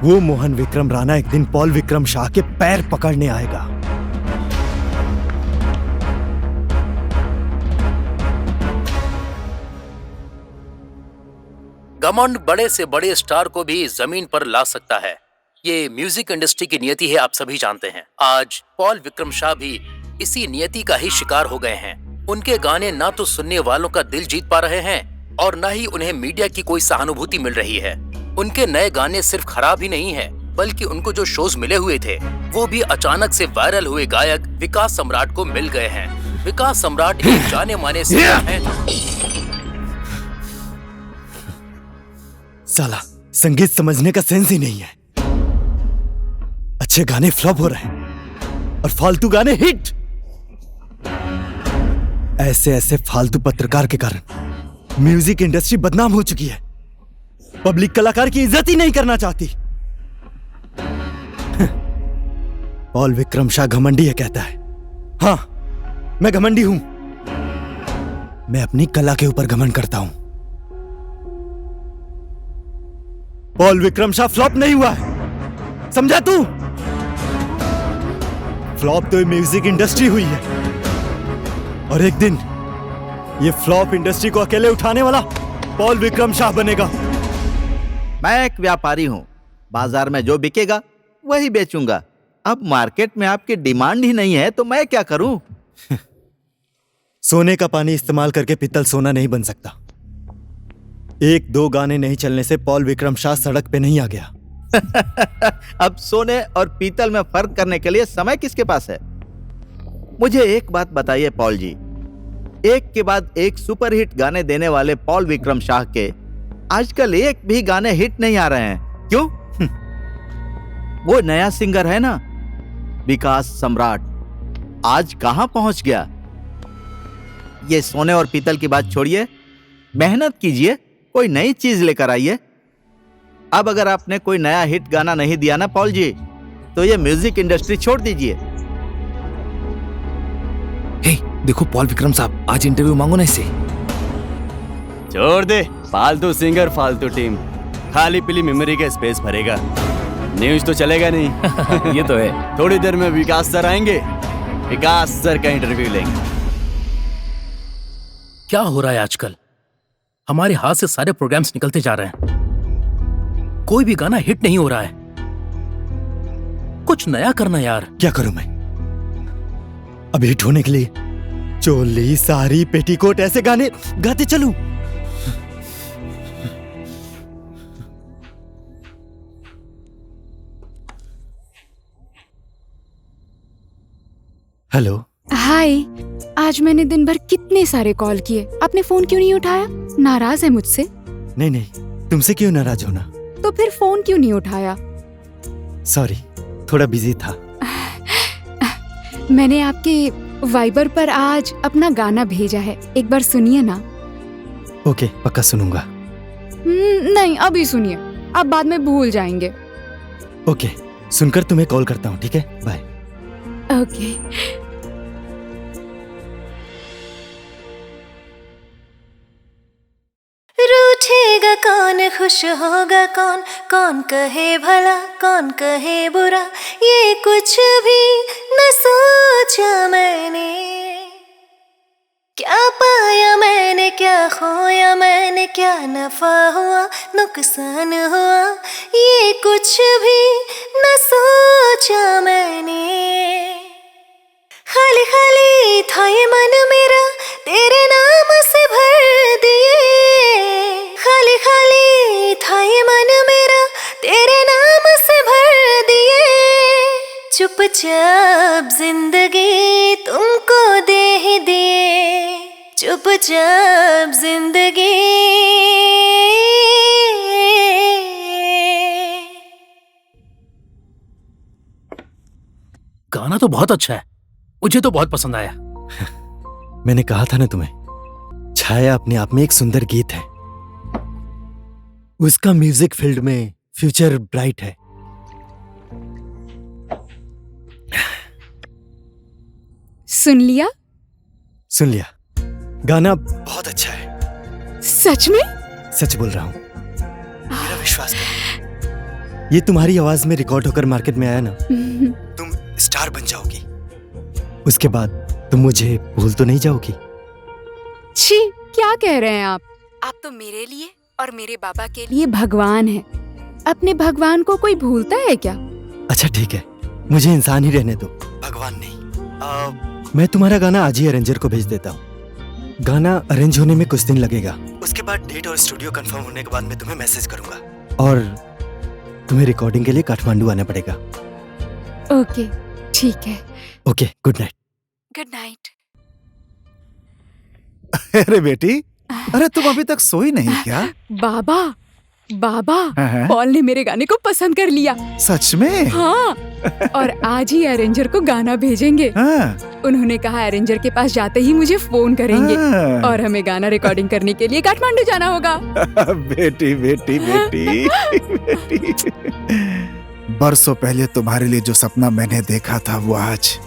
वो मोहन विक्रम राणा एक दिन पॉल विक्रम शाह के पैर पकड़ने आएगा। घमंड बड़े से बड़े स्टार को भी जमीन पर ला सकता है। ये म्यूजिक इंडस्ट्री की नियति है, आप सभी जानते हैं। आज पॉल विक्रम शाह भी इसी नियति का ही शिकार हो गए हैं। उनके गाने ना तो सुनने वालों का दिल जीत पा रहे हैं और ना ही उन्हें मीडिया की कोई सहानुभूति मिल रही है। उनके नए गाने सिर्फ खराब ही नहीं है, बल्कि उनको जो शोज मिले हुए थे वो भी अचानक से वायरल हुए गायक विकास सम्राट को मिल गए हैं। विकास सम्राट एक जाने माने सिंगर हैं। साला संगीत समझने का सेंस ही नहीं है। अच्छे गाने फ्लॉप हो रहे हैं और फालतू गाने हिट। ऐसे ऐसे फालतू पत्रकार के कारण म्यूजिक इंडस्ट्री बदनाम हो चुकी है। पब्लिक कलाकार की इज्जत ही नहीं करना चाहती। पॉल विक्रम शाह घमंडी है कहता है। हाँ, मैं घमंडी हूं। मैं अपनी कला के ऊपर घमंड करता हूं। पॉल विक्रम शाह फ्लॉप नहीं हुआ है, समझा तू? फ्लॉप तो म्यूजिक इंडस्ट्री हुई है और एक दिन ये फ्लॉप इंडस्ट्री को अकेले उठाने वाला पॉल विक्रम शाह बनेगा। मैं एक व्यापारी हूं, बाजार में जो बिकेगा वही बेचूंगा। अब मार्केट में आपकी डिमांड ही नहीं है तो मैं क्या करूं? सोने का पानी इस्तेमाल करके पीतल सोना नहीं बन सकता। एक दो गाने नहीं चलने से पॉल विक्रम शाह सड़क पे नहीं आ गया। अब सोने और पीतल में फर्क करने के लिए समय किसके पास है? मुझे एक बात बताइए पॉल जी, एक के बाद एक सुपरहिट गाने देने वाले पॉल विक्रम शाह के आजकल एक भी गाने हिट नहीं आ रहे हैं, क्यों? वो नया सिंगर है ना, विकास सम्राट, आज कहां पहुंच गया? ये सोने और पीतल की बात छोड़िए, मेहनत कीजिए, कोई नई चीज लेकर आइए। अब अगर आपने कोई नया हिट गाना नहीं दिया ना पॉल जी, तो ये म्यूजिक इंडस्ट्री छोड़ दीजिए। हे, देखो पॉल विक्रम साहब, आज इंटरव्यू मांगो ना इससे। छोड़ दे, फालतू सिंगर फालतू टीम, खाली पीली मेमोरी का स्पेस भरेगा, न्यूज तो चलेगा नहीं। ये तो है। थोड़ी देर में विकास सर आएंगे, विकास सर का इंटरव्यू लेंगे। क्या हो रहा है आजकल? हमारे हाथ से सारे प्रोग्राम्स निकलते जा रहे हैं, कोई भी गाना हिट नहीं हो रहा है। कुछ नया करना यार। क्या करूं मैं? अब हिट होने के लिए चोली, साड़ी, पेटीकोट ऐसे गाने गाते चलूं? हेलो। हाय, आज मैंने दिन भर कितने सारे कॉल किए, आपने फोन क्यों नहीं उठाया? नाराज है मुझसे? नहीं नहीं, तुमसे क्यों नाराज होना। तो फिर फोन क्यों नहीं उठाया? सॉरी, थोड़ा बिजी था। मैंने आपके वाइबर पर आज अपना गाना भेजा है, एक बार सुनिए ना। ओके, पक्का सुनूंगा। नहीं, अभी सुनिए, आप बाद में भूल जाएंगे। ओके, सुनकर तुम्हें कॉल करता हूँ, ठीक है? बाय। ओके। रूठेगा कौन, खुश होगा कौन, कौन कहे भला कौन कहे बुरा, ये कुछ भी न सोचा मैंने। क्या पाया मैंने, क्या खोया मैंने, क्या नफा हुआ नुकसान हुआ, ये कुछ भी न सोचा मैंने। खाली खाली था ये मन मेरा, तेरे नाम से भर दिए। खाली खाली था ये मन मेरा, तेरे नाम से भर दिए। चुपचाप जिंदगी तुमको दे ही दिए, चुपचाप जिंदगी। गाना तो बहुत अच्छा है, मुझे तो बहुत पसंद आया। मैंने कहा था ना तुम्हें, छाया अपने आप में एक सुंदर गीत है। उसका म्यूजिक फील्ड में फ्यूचर ब्राइट है। सुन लिया? सुन लिया। गाना बहुत अच्छा है। सच में? सच बोल रहा हूं, मेरा विश्वास करो। ये तुम्हारी आवाज में रिकॉर्ड होकर मार्केट में आया ना, तुम स्टार बन जाओगी। उसके बाद तुम मुझे भूल तो नहीं जाओगी? छी, क्या कह रहे हैं आप? आप तो मेरे लिए और मेरे बाबा के लिए भगवान हैं। अपने भगवान को कोई भूलता है क्या? अच्छा ठीक है, मुझे इंसान ही रहने दो, भगवान नहीं। मैं तुम्हारा गाना आज ही अरेंजर को भेज देता हूँ। गाना अरेंज होने में कुछ दिन लगेगा। उसके बाद डेट और स्टूडियो कंफर्म होने के बाद मैं तुम्हें मैसेज करूंगा। और तुम्हें रिकॉर्डिंग के लिए काठमांडू आना पड़ेगा। ओके, ठीक है। Okay, good night. Good night. अरे बेटी, अरे तुम अभी तक सोई नहीं क्या? बाबा, बाबा, हाँ? पॉल ने मेरे गाने को पसंद कर लिया। सच में? हाँ, और आज ही अरेंजर को गाना भेजेंगे। हाँ। उन्होंने कहा अरेंजर के पास जाते ही मुझे फोन करेंगे। हाँ। और हमें गाना रिकॉर्डिंग करने के लिए काठमांडू जाना होगा। बेटी बेटी बेटी बेटी, बरसों पहले तुम्हारे लिए जो सपना मैंने देखा था वो आज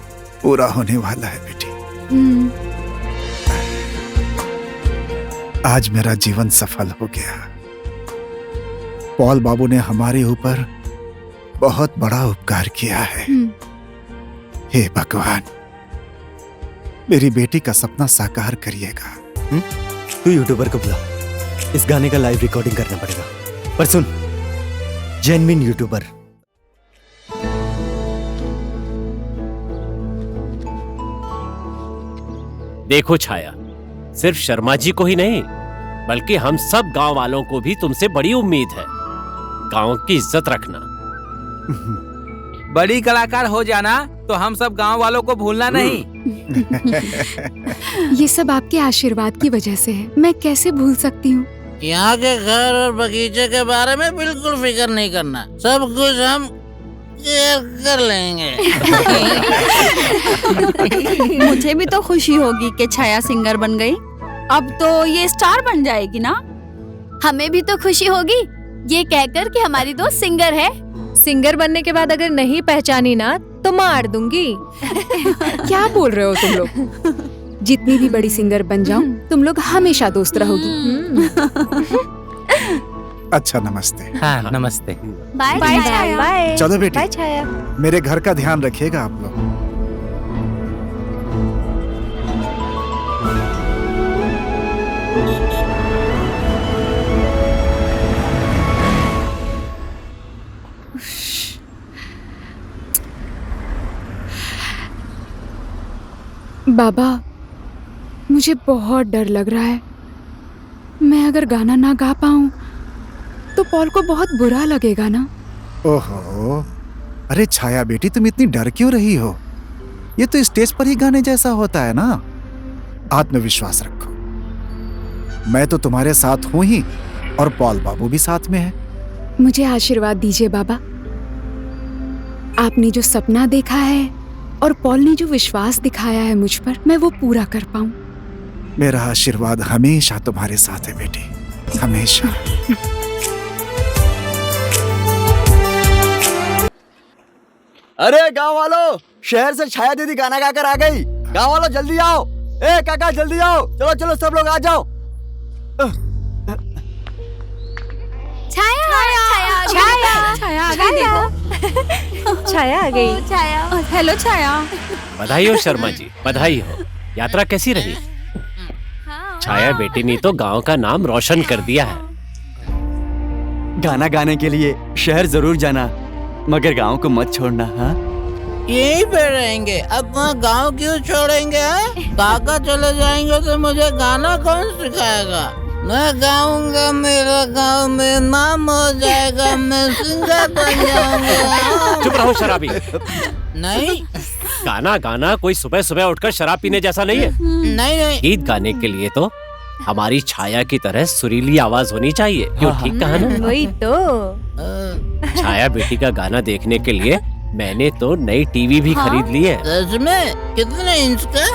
पूरा होने वाला है बेटी। आज मेरा जीवन सफल हो गया। पॉल बाबू ने हमारे ऊपर बहुत बड़ा उपकार किया है। हे भगवान, मेरी बेटी का सपना साकार करिएगा। तू यूट्यूबर को बुला, इस गाने का लाइव रिकॉर्डिंग करना पड़ेगा। पर सुन, जेन्युइन यूट्यूबर। देखो छाया, सिर्फ शर्मा जी को ही नहीं बल्कि हम सब गांव वालों को भी तुमसे बड़ी उम्मीद है। गांव की इज्जत रखना। बड़ी कलाकार हो जाना तो हम सब गांव वालों को भूलना नहीं। ये सब आपके आशीर्वाद की वजह से है, मैं कैसे भूल सकती हूँ। यहाँ के घर और बगीचे के बारे में बिल्कुल फिक्र नहीं करना, सब कुछ हम कर लेंगे। मुझे भी तो खुशी होगी कि छाया सिंगर बन गई। अब तो ये स्टार बन जाएगी ना। हमें भी तो खुशी होगी ये कहकर कि हमारी दोस्त सिंगर है। सिंगर बनने के बाद अगर नहीं पहचानी ना तो मार दूंगी। क्या बोल रहे हो तुम लोग? जितनी भी बड़ी सिंगर बन जाऊं, तुम लोग हमेशा दोस्त रहोगी। अच्छा, नमस्ते। हाँ, नमस्ते। Bye bye bye. चलो बेटी, बाय छाया। मेरे घर का ध्यान रखिएगा आप लोग। बाबा, मुझे बहुत डर लग रहा है। मैं अगर गाना ना गा पाऊं तो पॉल को बहुत बुरा लगेगा ना। ओहो, अरे छाया बेटी, तुम इतनी डर क्यों रही हो? ये तो स्टेज पर ही गाने जैसा होता है ना। आत्मविश्वास रखो। मैं तो तुम्हारे साथ हूं ही, और पॉल बाबू भी साथ में है। मुझे आशीर्वाद दीजिए बाबा। आपने जो सपना देखा है और पॉल ने जो विश्वास दिखाया है मुझ पर, मैं वो पूरा कर पाऊं। मेरा आशीर्वाद हमेशा तुम्हारे साथ है बेटी, हमेशा। अरे गांव वालों, शहर से छाया दीदी गाना गाकर आ गई। गांव वालों जल्दी आओ। ए काका जल्दी आओ, चलो चलो सब लोग आ जाओ। छाया आ गई, देखो। छाया आ गई। छाया, हेलो छाया। बधाई हो शर्मा जी, बधाई हो। यात्रा कैसी रही? छाया बेटी ने तो गांव का नाम रोशन कर दिया है। गाना गाने के लिए शहर जरूर जाना, मगर गांव को मत छोड़ना। हाँ, यहीं पे रहेंगे, अपना गांव क्यों छोड़ेंगे? काका चले जाएंगे तो मुझे गाना कौन सिखाएगा? मैं गाऊंगा, मेरा गांव में नाम हो जाएगा, मैं सिंगर बन जाऊंगा। चुप रहो शराबी। नहीं, गाना गाना कोई सुबह सुबह उठकर शराब पीने जैसा नहीं है। नहीं। गीत गाने के लिए तो हमारी छाया की तरह सुरीली आवाज होनी चाहिए। क्यों, ठीक कहा ना? वही तो। छाया बेटी का गाना देखने के लिए मैंने तो नई टीवी भी खरीद ली है। सच में? कितने इंच का?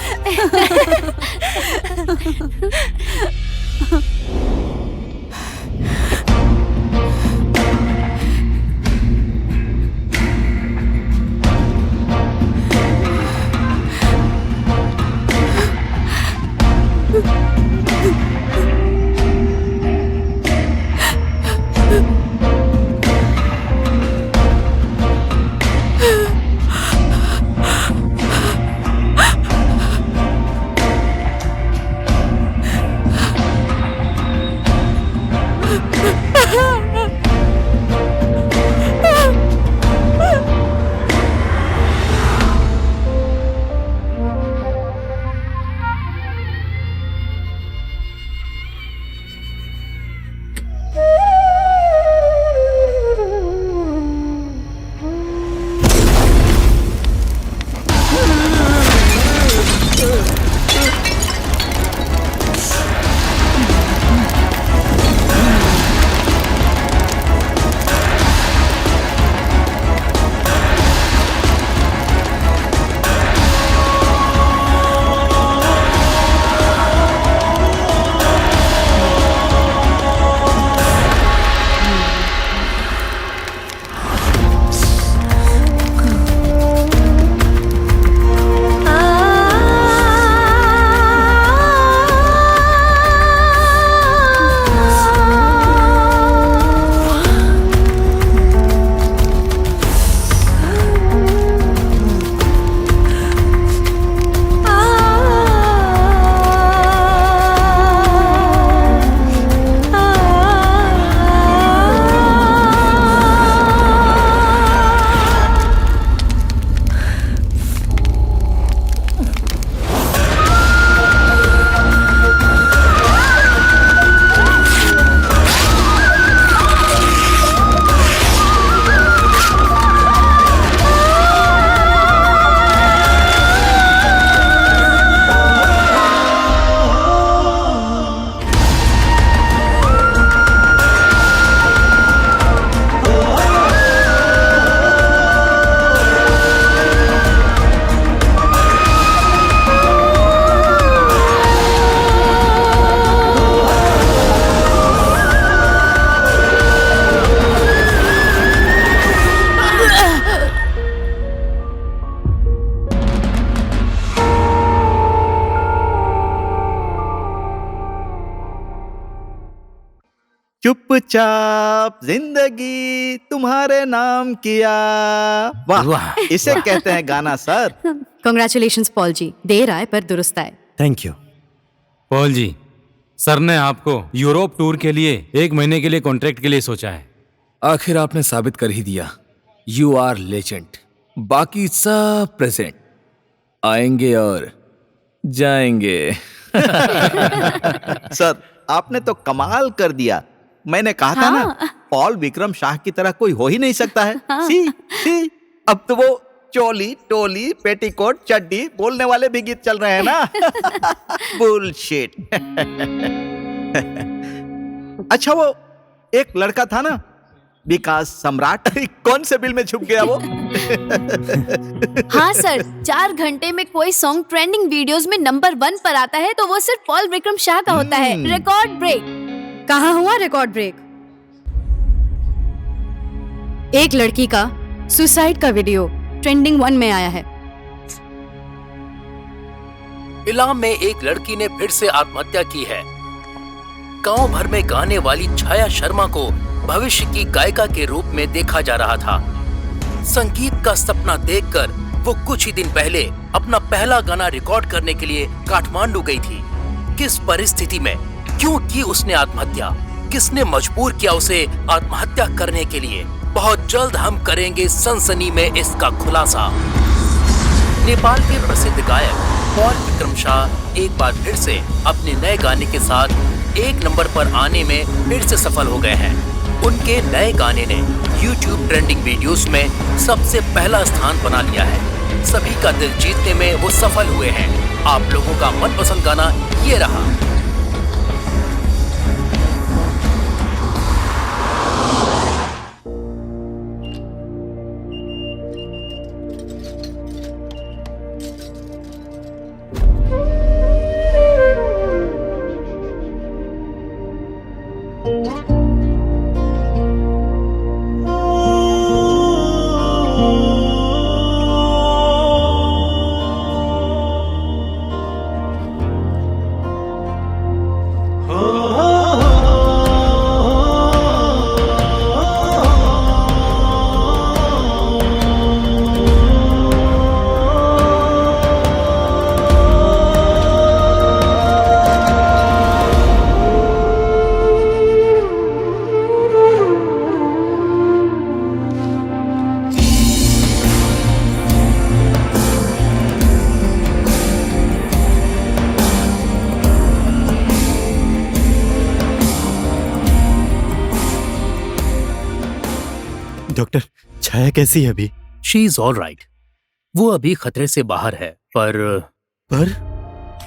चुपचाप जिंदगी तुम्हारे नाम किया। वाह, इसे कहते हैं गाना सर। कांग्रेचुलेशंस पॉल जी, देर आए पर दुरुस्त आए। Thank you. Paul ji, sir ने आपको यूरोप टूर के लिए 1 महीने के लिए कॉन्ट्रैक्ट के लिए सोचा है। आखिर आपने साबित कर ही दिया, यू आर लेजेंड। बाकी सब प्रेजेंट, आएंगे और जाएंगे। सर आपने तो कमाल कर दिया। मैंने कहा था ना, पॉल विक्रम शाह की तरह कोई हो ही नहीं सकता है। सी, अब तो वो चोली, टोली, पेटीकोट, चड्डी बोलने वाले भी गीत चल रहे हैं ना। बुलशिट। अच्छा वो एक लड़का था ना, विकास सम्राट, कौन से बिल में छुप गया वो? हाँ सर, 4 घंटे में कोई सॉन्ग ट्रेंडिंग वीडियोस में नंबर 1 पर आता है तो वो सिर्फ पॉल विक्रम शाह का होता है। Record break. कहाँ हुआ रिकॉर्ड ब्रेक? एक लड़की का सुसाइड का वीडियो ट्रेंडिंग 1 में आया है। इलाम में एक लड़की ने फिर से आत्महत्या की है। गांव भर में गाने वाली छाया शर्मा को भविष्य की गायिका के रूप में देखा जा रहा था। संगीत का सपना देखकर वो कुछ ही दिन पहले अपना पहला गाना रिकॉर्ड करने के लिए काठमांडू गई थी। किस परिस्थिति में, क्यों की उसने आत्महत्या, किसने मजबूर किया उसे आत्महत्या करने के लिए, बहुत जल्द हम करेंगे सनसनी में इसका खुलासा। नेपाल के प्रसिद्ध गायक पॉल विक्रम शाह एक बार फिर से अपने नए गाने के साथ 1 नंबर पर आने में फिर से सफल हो गए हैं। उनके नए गाने ने YouTube ट्रेंडिंग वीडियोस में सबसे पहला स्थान बना लिया है। सभी का दिल जीतने में वो सफल हुए हैं। आप लोगों का मनपसंद गाना ये रहा। डॉक्टर, छाया कैसी है अभी? She is all right. वो अभी खतरे से बाहर है, पर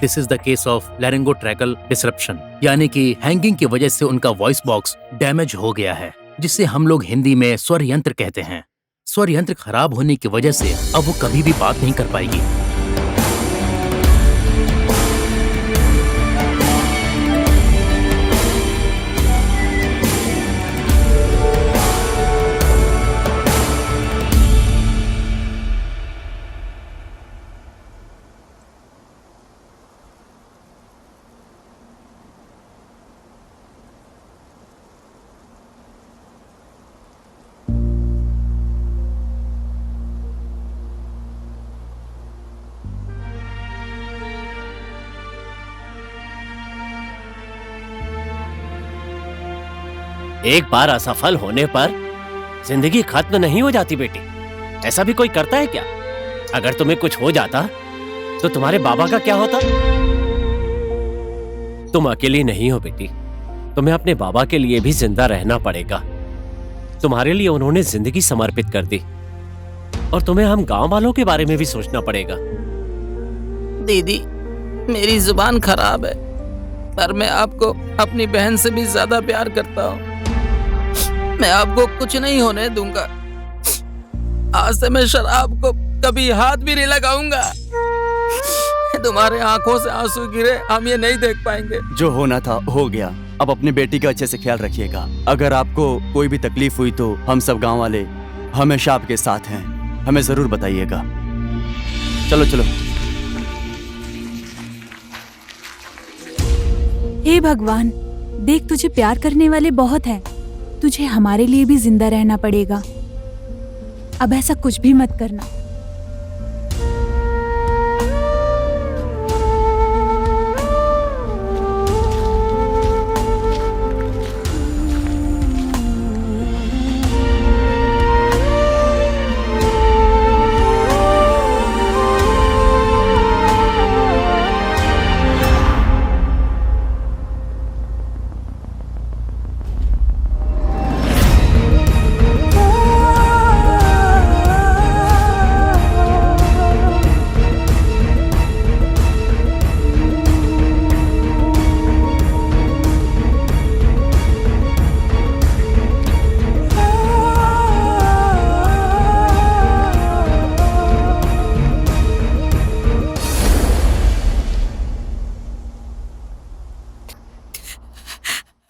this is the case of laryngotracheal disruption, यानी कि हैंगिंग की वजह से उनका वॉइस बॉक्स डैमेज हो गया है, जिसे हम लोग हिंदी में स्वर यंत्र कहते हैं। स्वर यंत्र खराब होने की वजह से अब वो कभी भी बात नहीं कर पाएगी। एक बार असफल होने पर जिंदगी खत्म नहीं हो जाती बेटी। ऐसा भी कोई करता है क्या? अगर तुम्हें कुछ हो जाता तो तुम्हारे बाबा का क्या होता? तुम अकेली नहीं हो बेटी, तुम्हें अपने बाबा के लिए भी जिंदा रहना पड़ेगा। तुम्हारे लिए उन्होंने जिंदगी समर्पित कर दी और तुम्हें हम गांव वालों के बारे में भी सोचना पड़ेगा। दीदी, मेरी जुबान खराब है, पर मैं आपको अपनी बहन से भी ज्यादा प्यार करता हूँ। मैं आपको कुछ नहीं होने दूंगा। आज से मैं शराब को कभी हाथ भी नहीं लगाऊंगा। तुम्हारे आंखों से आंसू गिरे हम ये नहीं देख पाएंगे। जो होना था हो गया। अब अपनी बेटी का अच्छे से ख्याल रखिएगा। अगर आपको कोई भी तकलीफ हुई तो हम सब गांव वाले हमेशा आपके साथ हैं। हमें जरूर बताइएगा। चलो चलो। हे भगवान, देख तुझे प्यार करने वाले बहुत हैं। तुझे हमारे लिए भी जिंदा रहना पड़ेगा। अब ऐसा कुछ भी मत करना।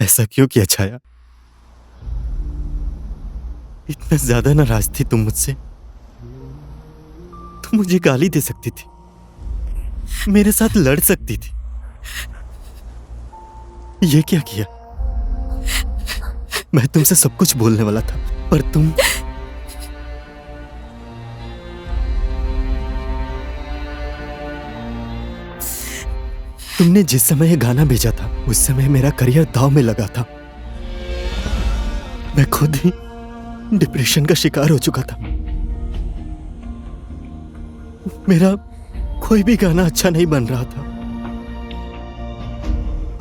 ऐसा क्यों किया छाया? इतना ज्यादा नाराज थी तुम मुझसे? तुम मुझे गाली दे सकती थी, मेरे साथ लड़ सकती थी। ये क्या किया? मैं तुमसे सब कुछ बोलने वाला था, पर तुमने जिस समय ये गाना भेजा था उस समय मेरा करियर दांव में लगा था। मैं खुद ही डिप्रेशन का शिकार हो चुका था। मेरा कोई भी गाना अच्छा नहीं बन रहा था।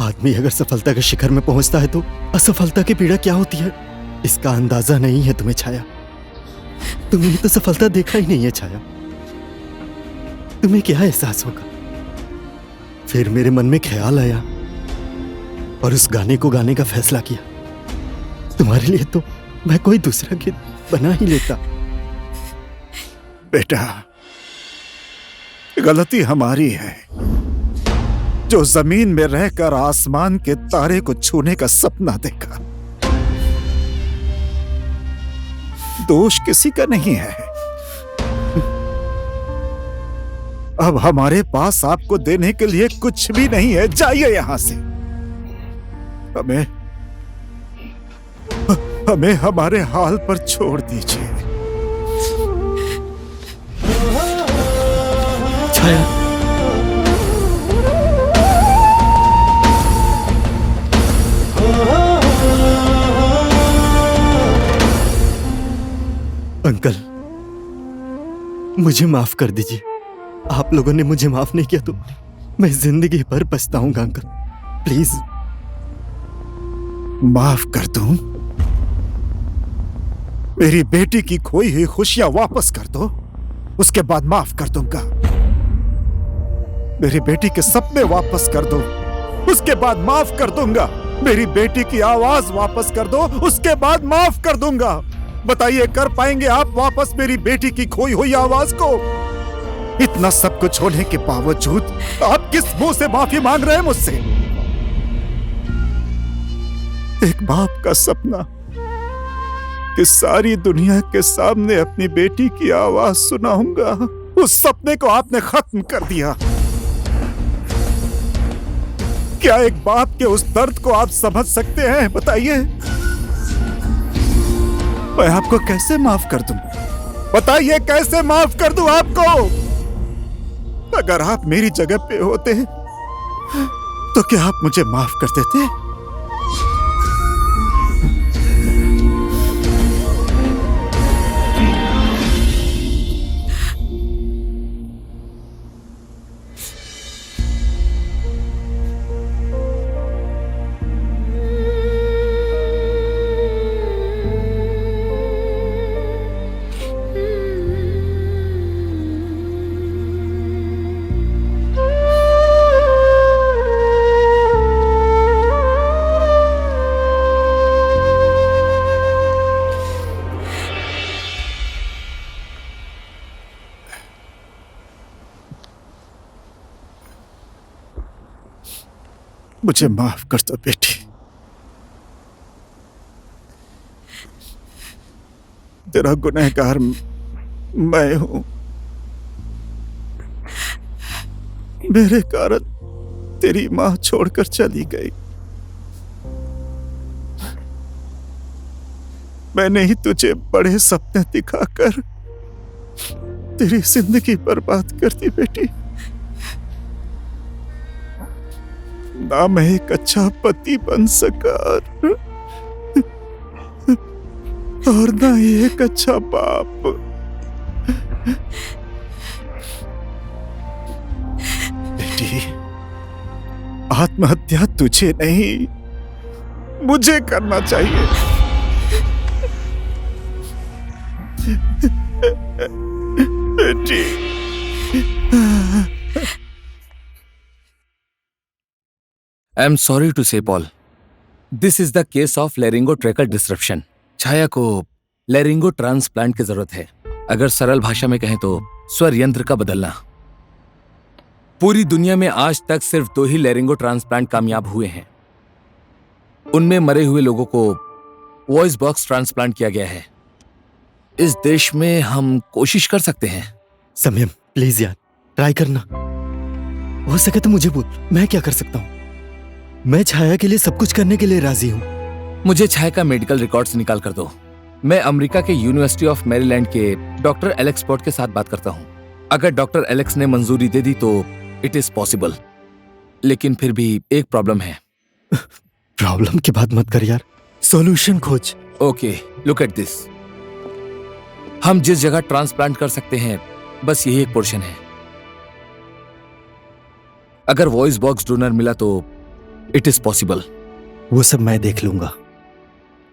आदमी अगर सफलता के शिखर में पहुंचता है तो असफलता की पीड़ा क्या होती है इसका अंदाजा नहीं है तुम्हें छाया। तुमने तो सफलता देखा ही नहीं है छाया। तुम्हें क्या एहसास होगा? फिर मेरे मन में ख्याल आया और उस गाने को गाने का फैसला किया। तुम्हारे लिए तो मैं कोई दूसरा गीत बना ही लेता। बेटा, गलती हमारी है जो जमीन में रहकर आसमान के तारे को छूने का सपना देखा। दोष किसी का नहीं है। अब हमारे पास आपको देने के लिए कुछ भी नहीं है। जाइए यहां से। हमें हमारे हाल पर छोड़ दीजिए। छाया, अंकल मुझे माफ कर दीजिए। आप लोगों ने मुझे माफ नहीं किया तो मैं जिंदगी भर पछताऊंगा अंकल। प्लीज माफ कर दूं? मेरी बेटी की खोई हुई खुशियां वापस कर दो, उसके बाद माफ कर दूंगा। मेरी बेटी के सपने वापस कर दो, उसके बाद माफ कर दूंगा। मेरी बेटी की आवाज वापस कर दो, उसके बाद माफ कर दूंगा। बताइए, कर पाएंगे आप वापस मेरी बेटी की खोई हुई आवाज को? इतना सब कुछ होने के बावजूद आप किस मुंह से माफी मांग रहे हैं मुझसे? एक बाप का सपना कि सारी दुनिया के सामने अपनी बेटी की आवाज सुनाऊंगा, उस सपने को आपने खत्म कर दिया। क्या एक बाप के उस दर्द को आप समझ सकते हैं? बताइए, मैं आपको कैसे माफ कर दूं? बताइए, कैसे माफ कर दूं आपको? अगर आप मेरी जगह पे होते तो क्या आप मुझे माफ कर देते? मुझे माफ कर दो बेटी। तेरा गुनहगार मैं हूं। मेरे कारण तेरी मां छोड़कर चली गई। मैंने ही तुझे बड़े सपने दिखाकर तेरी जिंदगी बर्बाद कर दी बेटी। ना मैं एक अच्छा पति बन सका और ना ही एक अच्छा बाप। बेटी, आत्महत्या तुझे नहीं मुझे करना चाहिए। बेटी, I am sorry to say Paul, this is the case of laryngotracheal disruption. Chhaya को लैरिंगो ट्रांसप्लांट की जरूरत है। अगर सरल भाषा में कहें तो स्वर यंत्र का बदलना। पूरी दुनिया में आज तक सिर्फ 2 ही लैरिंगो ट्रांसप्लांट कामयाब हुए हैं। उनमें मरे हुए लोगों को वॉइस बॉक्स ट्रांसप्लांट किया गया है। इस देश में हम कोशिश कर सकते हैं। संयम, प्लीज यार, ट्राई करना। हो सके तो मुझे बोल, मैं क्या कर सकता हूँ। मैं छाया के लिए सब कुछ करने के लिए राजी हूँ। मुझे छाया का मेडिकल रिकॉर्ड्स निकाल कर दो। मैं अमेरिका के यूनिवर्सिटी ऑफ मैरीलैंड के डॉक्टर एलेक्स पॉट के साथ बात करता हूँ। अगर डॉक्टर एलेक्स ने मंजूरी दे दी तो इट इज पॉसिबल, लेकिन फिर भी एक प्रॉब्लम है। प्रॉब्लम की बात मत कर यार, सॉल्यूशन खोज। Okay, look at this. हम जिस जगह ट्रांसप्लांट कर सकते हैं बस यही एक पोर्शन है। अगर वॉइस बॉक्स डोनर मिला तो इट इज पॉसिबल। वो सब मैं देख लूंगा,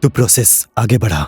तू प्रोसेस आगे बढ़ा।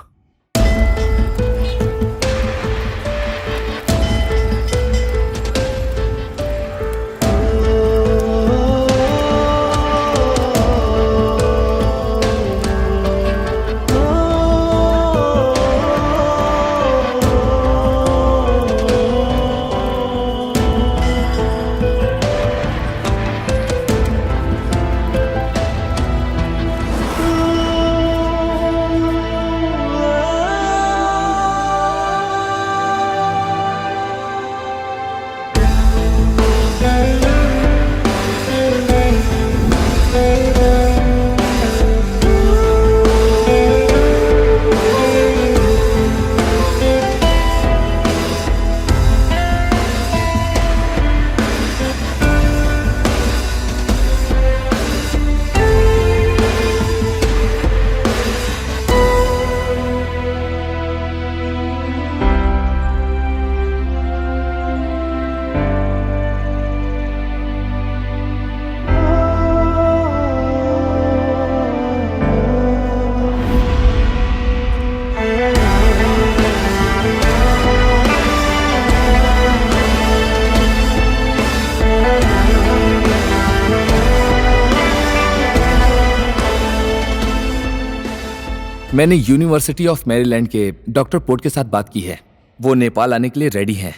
मैंने यूनिवर्सिटी ऑफ मैरीलैंड के डॉक्टर पोर्ट के साथ बात की है। वो नेपाल आने के लिए रेडी हैं,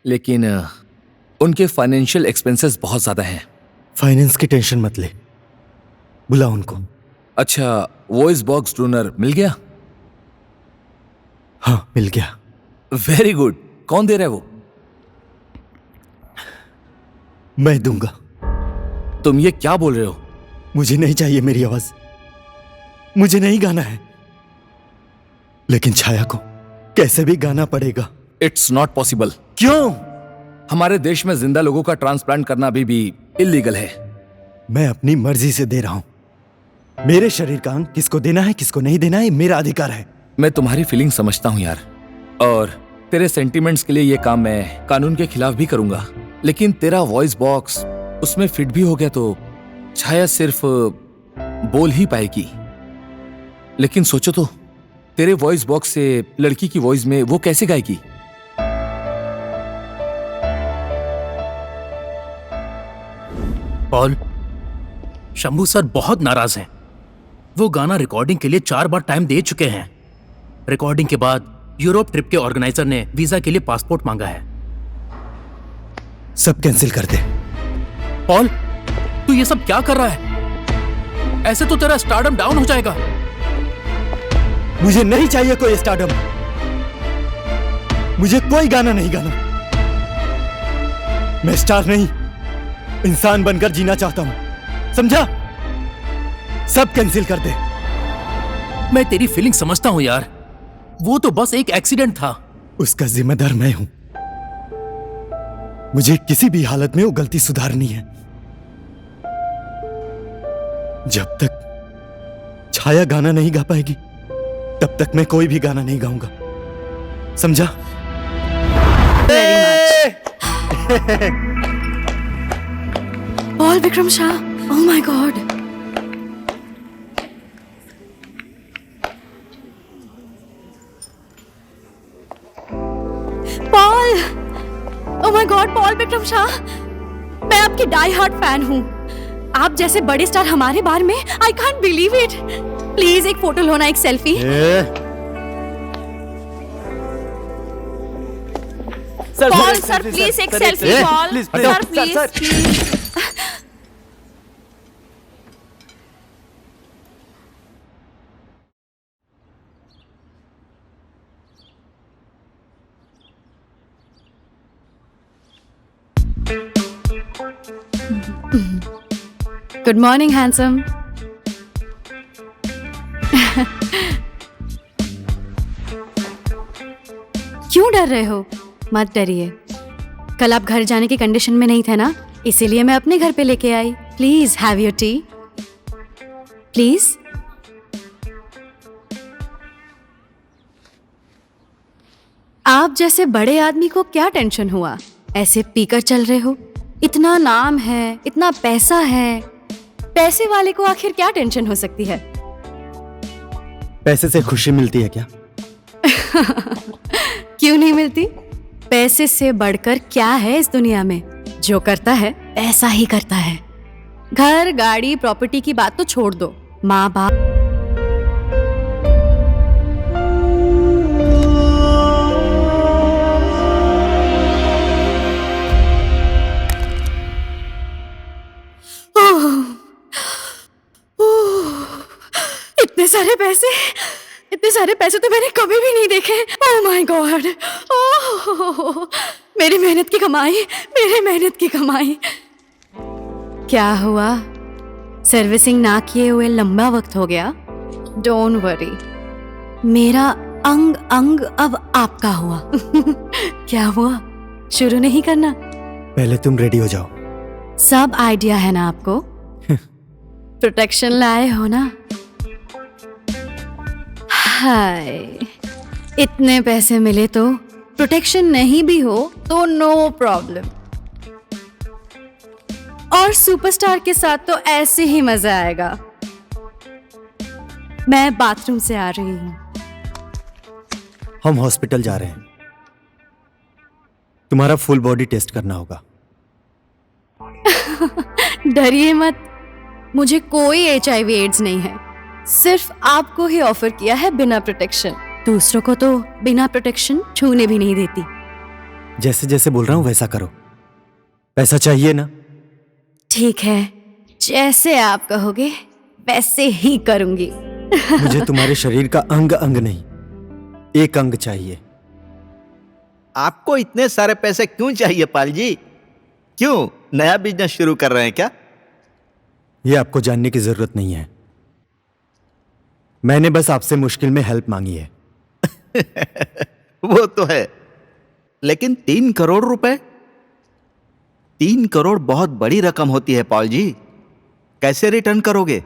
लेकिन उनके फाइनेंशियल एक्सपेंसेस बहुत ज्यादा हैं। फाइनेंस की टेंशन मत ले, बुला उनको। अच्छा, वॉइस बॉक्स डोनर मिल गया? हाँ, मिल गया। Very good. कौन दे रहा है वो? मैं दूंगा। तुम ये क्या बोल रहे हो? मुझे नहीं चाहिए मेरी आवाज, मुझे नहीं गाना है, लेकिन छाया को कैसे भी गाना पड़ेगा। It's not possible. क्यों? हमारे देश में जिंदा लोगों का ट्रांसप्लांट करना अभी भी इलीगल है। मैं अपनी मर्जी से दे रहा हूं। मेरे शरीर का अंग किसको देना है किसको नहीं देना है मेरा अधिकार है। मैं तुम्हारी फीलिंग समझता हूं यार, और तेरे सेंटिमेंट्स के लिए ये काम मैं कानून के खिलाफ भी करूंगा, लेकिन तेरा वॉइस बॉक्स उसमें फिट भी हो गया तो छाया सिर्फ बोल ही पाएगी। लेकिन सोचो तो, तेरे वॉइस बॉक्स से लड़की की वॉइस में वो कैसे गाएगी? पॉल, शंभू सर बहुत नाराज हैं। वो गाना रिकॉर्डिंग के लिए 4 बार टाइम दे चुके हैं। रिकॉर्डिंग के बाद यूरोप ट्रिप के ऑर्गेनाइजर ने वीजा के लिए पासपोर्ट मांगा है। सब कैंसिल कर दे। पॉल, तू ये सब क्या कर रहा है? ऐसे तो तेरा स्टारडम डाउन हो जाएगा। मुझे नहीं चाहिए कोई स्टारडम, मुझे कोई गाना नहीं गाना। मैं स्टार नहीं, इंसान बनकर जीना चाहता हूं, समझा? सब कैंसिल कर दे। मैं तेरी फीलिंग समझता हूं यार, वो तो बस एक एक्सीडेंट था। उसका जिम्मेदार मैं हूं। मुझे किसी भी हालत में वो गलती सुधारनी है। जब तक छाया गाना नहीं गा पाएगी तब तक मैं कोई भी गाना नहीं गाऊंगा, समझा? Paul Vikram Shah, oh my God. Paul, oh my God, Paul Vikram Shah, मैं आपकी डाई हार्ट फैन हूँ। आप जैसे बड़े स्टार हमारे बार में, I can't believe it. Please एक फोटो लो ना, एक सेल्फी। पॉल सर प्लीज एक selfie. Paul sir please. Good morning handsome. क्यों डर रहे हो? मत डरिए। कल आप घर जाने की कंडीशन में नहीं थे ना, इसीलिए मैं अपने घर पे लेके आई। Please have your tea, please. आप जैसे बड़े आदमी को क्या टेंशन हुआ? ऐसे पीकर चल रहे हो। इतना नाम है, इतना पैसा है, पैसे वाले को आखिर क्या टेंशन हो सकती है? पैसे से खुशी मिलती है क्या? क्यों नहीं मिलती? पैसे से बढ़कर क्या है इस दुनिया में? जो करता है पैसा ही करता है। घर, गाड़ी, प्रॉपर्टी की बात तो छोड़ दो, माँ बाप। इतने सारे पैसे तो मैंने कभी भी नहीं देखे। ओह माय गॉड, ओह मेरी मेहनत की कमाई। क्या हुआ? सर्विसिंग ना किए हुए लंबा वक्त हो गया। डोंट वरी, मेरा अंग अंग अब आपका हुआ। क्या हुआ? शुरू नहीं करना? पहले तुम रेडी हो जाओ। सब आइडिया है ना आपको? प्रोटेक्शन लाए हो ना? हाय, इतने पैसे मिले तो प्रोटेक्शन नहीं भी हो तो नो प्रॉब्लम। और सुपरस्टार के साथ तो ऐसे ही मजा आएगा। मैं बाथरूम से आ रही हूँ। हम हॉस्पिटल जा रहे हैं। तुम्हारा फुल बॉडी टेस्ट करना होगा। डरिए मत, मुझे कोई HIV एड्स नहीं है। सिर्फ आपको ही ऑफर किया है बिना प्रोटेक्शन। दूसरों को तो बिना प्रोटेक्शन छूने भी नहीं देती। जैसे जैसे बोल रहा हूं वैसा करो। पैसा चाहिए ना? ठीक है, जैसे आप कहोगे वैसे ही करूंगी। मुझे तुम्हारे शरीर का अंग अंग नहीं, एक अंग चाहिए। आपको इतने सारे पैसे क्यों चाहिए पाल जी? क्यों, नया बिजनेस शुरू कर रहे हैं क्या? ये आपको जानने की जरूरत नहीं है। मैंने बस आपसे मुश्किल में हेल्प मांगी है। वो तो है, लेकिन 3 करोड़ रुपए? 3 करोड़ बहुत बड़ी रकम होती है पॉल जी। कैसे रिटर्न करोगे?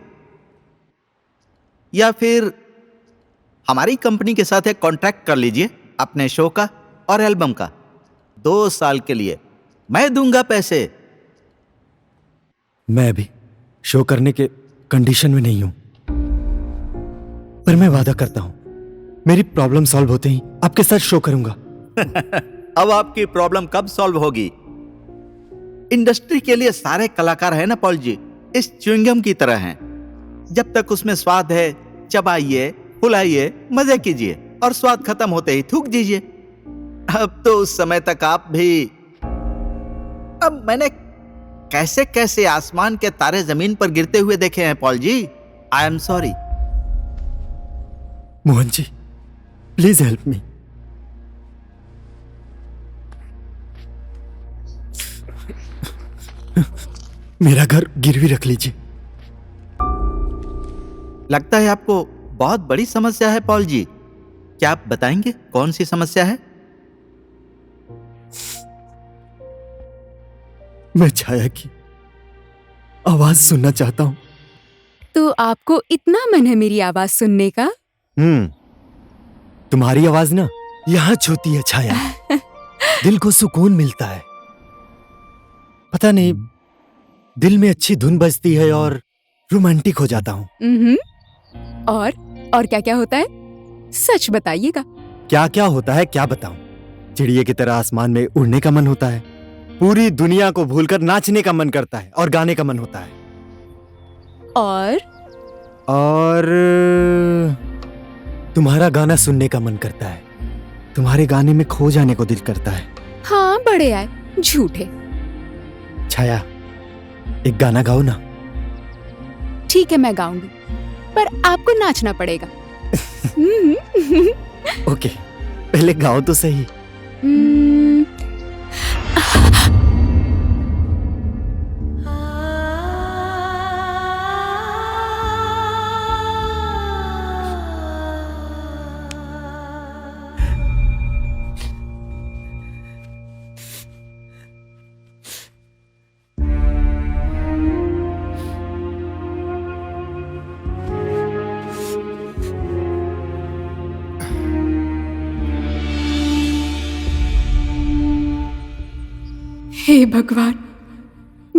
या फिर हमारी कंपनी के साथ एक कॉन्ट्रैक्ट कर लीजिए अपने शो का और एल्बम का। 2 साल के लिए मैं दूंगा पैसे। मैं भी शो करने के कंडीशन में नहीं हूं, पर मैं वादा करता हूं मेरी प्रॉब्लम सॉल्व होते ही आपके साथ शो करूंगा। अब आपकी प्रॉब्लम कब सॉल्व होगी? इंडस्ट्री के लिए सारे कलाकार हैं ना पॉल जी, इस च्युइंगम की तरह हैं। जब तक उसमें स्वाद है चबाइए, फुलाइए, मजे कीजिए और स्वाद खत्म होते ही थूक दीजिए। अब तो उस समय तक आप भी। अब मैंने कैसे कैसे आसमान के तारे जमीन पर गिरते हुए देखे हैं Paul ji. I am sorry. Mohan ji, please help me. मेरा घर गिरवी रख लीजिए। लगता है आपको बहुत बड़ी समस्या है पॉल जी। क्या आप बताएंगे कौन सी समस्या है? मैं छाया की आवाज सुनना चाहता हूं। तो आपको इतना मन है मेरी आवाज सुनने का? तुम्हारी आवाज ना यहां छूती है छाया। दिल को सुकून मिलता है। पता नहीं, दिल में अच्छी धुन बजती है और रोमांटिक हो जाता हूं। और क्या क्या होता है? सच बताइएगा। क्या क्या होता है क्या बताऊं? चिड़िए की तरह आसमान में उड़ने का मन होता है। पूरी दुनिया को भूलकर नाचने का मन करता है और गाने का मन होता है। और तुम्हारा गाना सुनने का मन करता है। तुम्हारे गाने में खो जाने को दिल करता है। हाँ, बड़े आए झूठे। छाया, एक गाना गाओ ना। ठीक है, मैं गाऊंगी, पर आपको नाचना पड़ेगा। ओके, पहले गाओ तो सही। हे भगवान,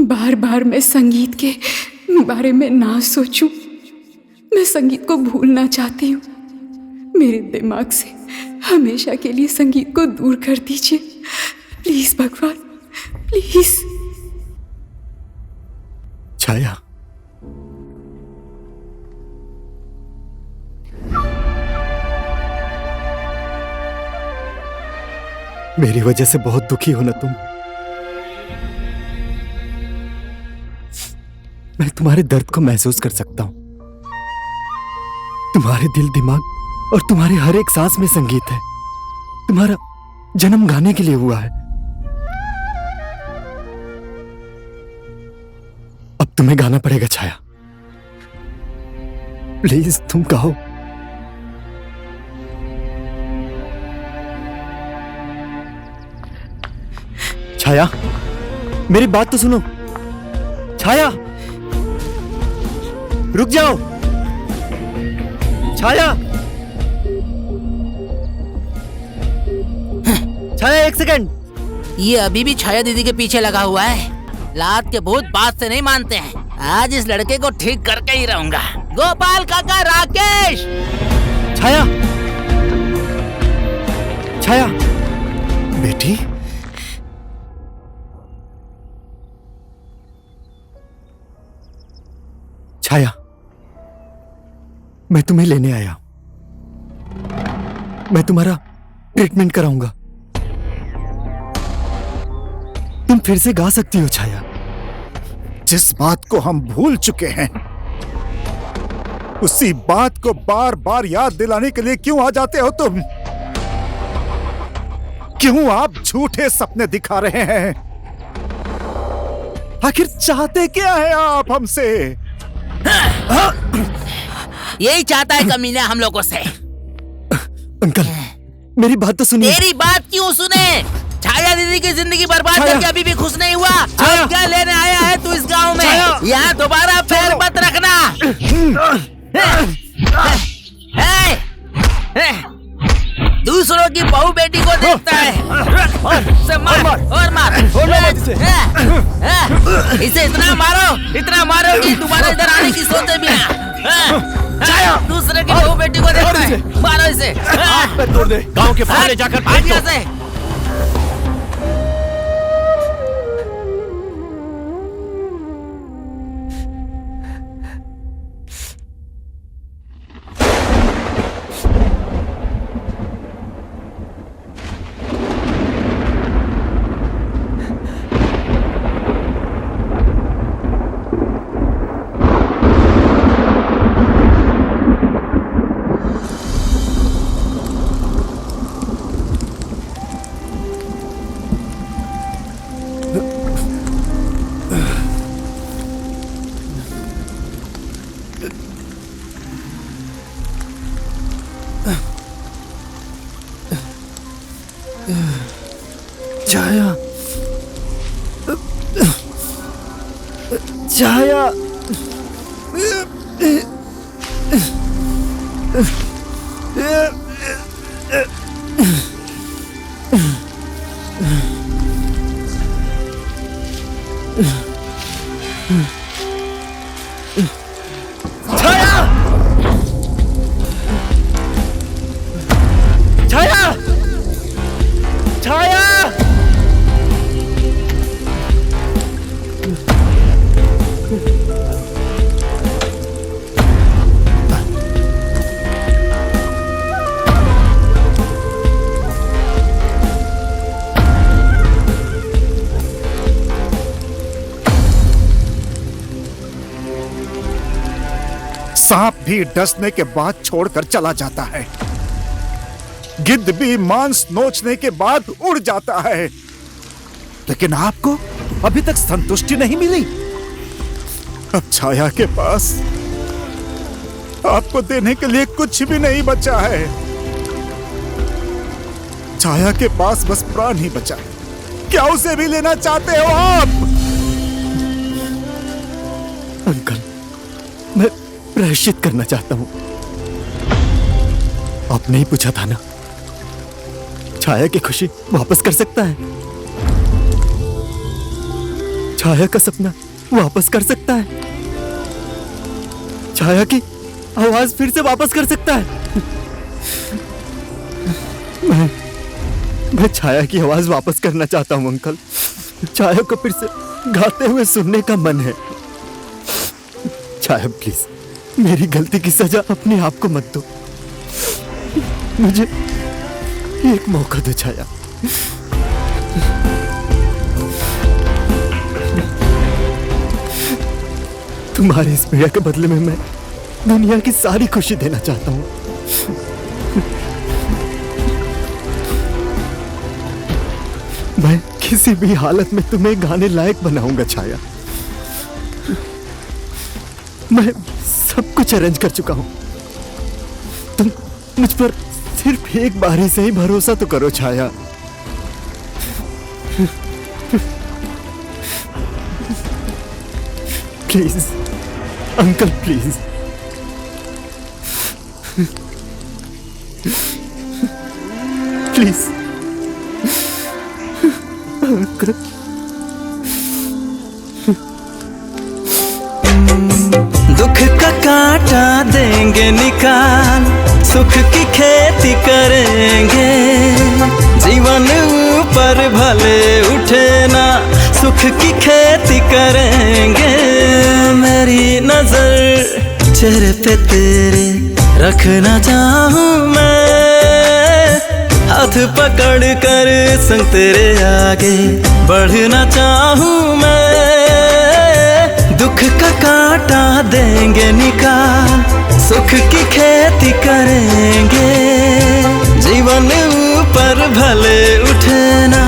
बार बार मैं संगीत के बारे में ना सोचूं। मैं संगीत को भूलना चाहती हूँ। मेरे दिमाग से हमेशा के लिए संगीत को दूर कर दीजिए, प्लीज भगवान, प्लीज। छाया, मेरी वजह से बहुत दुखी हो ना तुम। मैं तुम्हारे दर्द को महसूस कर सकता हूं। तुम्हारे दिल, दिमाग और तुम्हारे हर एक सांस में संगीत है। तुम्हारा जन्म गाने के लिए हुआ है। अब तुम्हें गाना पड़ेगा छाया। प्लीज तुम गाओ। छाया, मेरी बात तो सुनो। छाया, रुक जाओ। छाया, छाया एक सेकंड। ये अभी भी छाया दीदी के पीछे लगा हुआ है। लात के भूत बात से नहीं मानते हैं। आज इस लड़के को ठीक करके ही रहूंगा। गोपाल काका, राकेश। छाया, छाया बेटी, छाया, मैं तुम्हें लेने आया। मैं तुम्हारा ट्रीटमेंट कराऊंगा। तुम फिर से गा सकती हो छाया। जिस बात को हम भूल चुके हैं, उसी बात को बार बार याद दिलाने के लिए क्यों आ जाते हो तुम? क्यों आप झूठे सपने दिखा रहे हैं? आखिर चाहते क्या है आप हमसे? यही चाहता है कमीना हम लोगों से। अंकल, मेरी बात तो सुनिए। तेरी बात क्यों सुने? छाया दीदी की जिंदगी बर्बाद करके अभी भी खुश नहीं हुआ। अब क्या लेने आया है तू इस गांव में? यहाँ दोबारा पैर मत रखना। दूसरों की बहू बेटी को देखता है। और मार। इसे इतना मारो कि दोबारा इधर आने की सोचे भी ना। दूसरे की बहू बेटी को देखता है। मारो इसे। तोड़ दे। गांव के बाहर ले जाकर फेंक दो। छाया, छाया, छाया, छाया, सांप भी डसने के बाद छोड़कर चला जाता है। गिद्ध भी मांस नोचने के बाद उड़ जाता है। लेकिन आपको अभी तक संतुष्टि नहीं मिली। अब छाया के पास आपको देने के लिए कुछ भी नहीं बचा है। छाया के पास बस प्राण ही बचा है। क्या उसे भी लेना चाहते हो आप? अंकल, मैं प्रायश्चित करना चाहता हूं। आपने ही पूछा था ना, छाया की खुशी वापस कर सकता है। छाया का सपना वापस कर सकता है, छाया की आवाज फिर से वापस कर सकता है। मैं छाया की आवाज वापस करना चाहता हूं अंकल। छाया को फिर से गाते हुए सुनने का मन है। छाया प्लीज, मेरी गलती की सजा अपने आप को मत दो, मुझे एक मौका दो छाया। तुम्हारे इस पीड़ा के बदले में मैं दुनिया की सारी खुशी देना चाहता हूं। मैं किसी भी हालत में तुम्हें गाने लायक बनाऊंगा छाया। मैं सब कुछ अरेंज कर चुका हूं, तुम मुझ पर सिर्फ एक बारी से ही भरोसा तो करो Chhaya. Please uncle, please. Please uncle. दुख का कांटा देंगे निकाल, सुख की खेती करेंगे। जीवन ऊपर भले उठे ना, सुख की खेती करेंगे। मेरी नजर चेहरे पे तेरे रखना चाहूं मैं, हाथ पकड़ कर संग तेरे आगे बढ़ना चाहूं मैं। दुख का कांटा देंगे निकाल, सुख की खेती करेंगे। जीवन ऊपर भले उठे ना,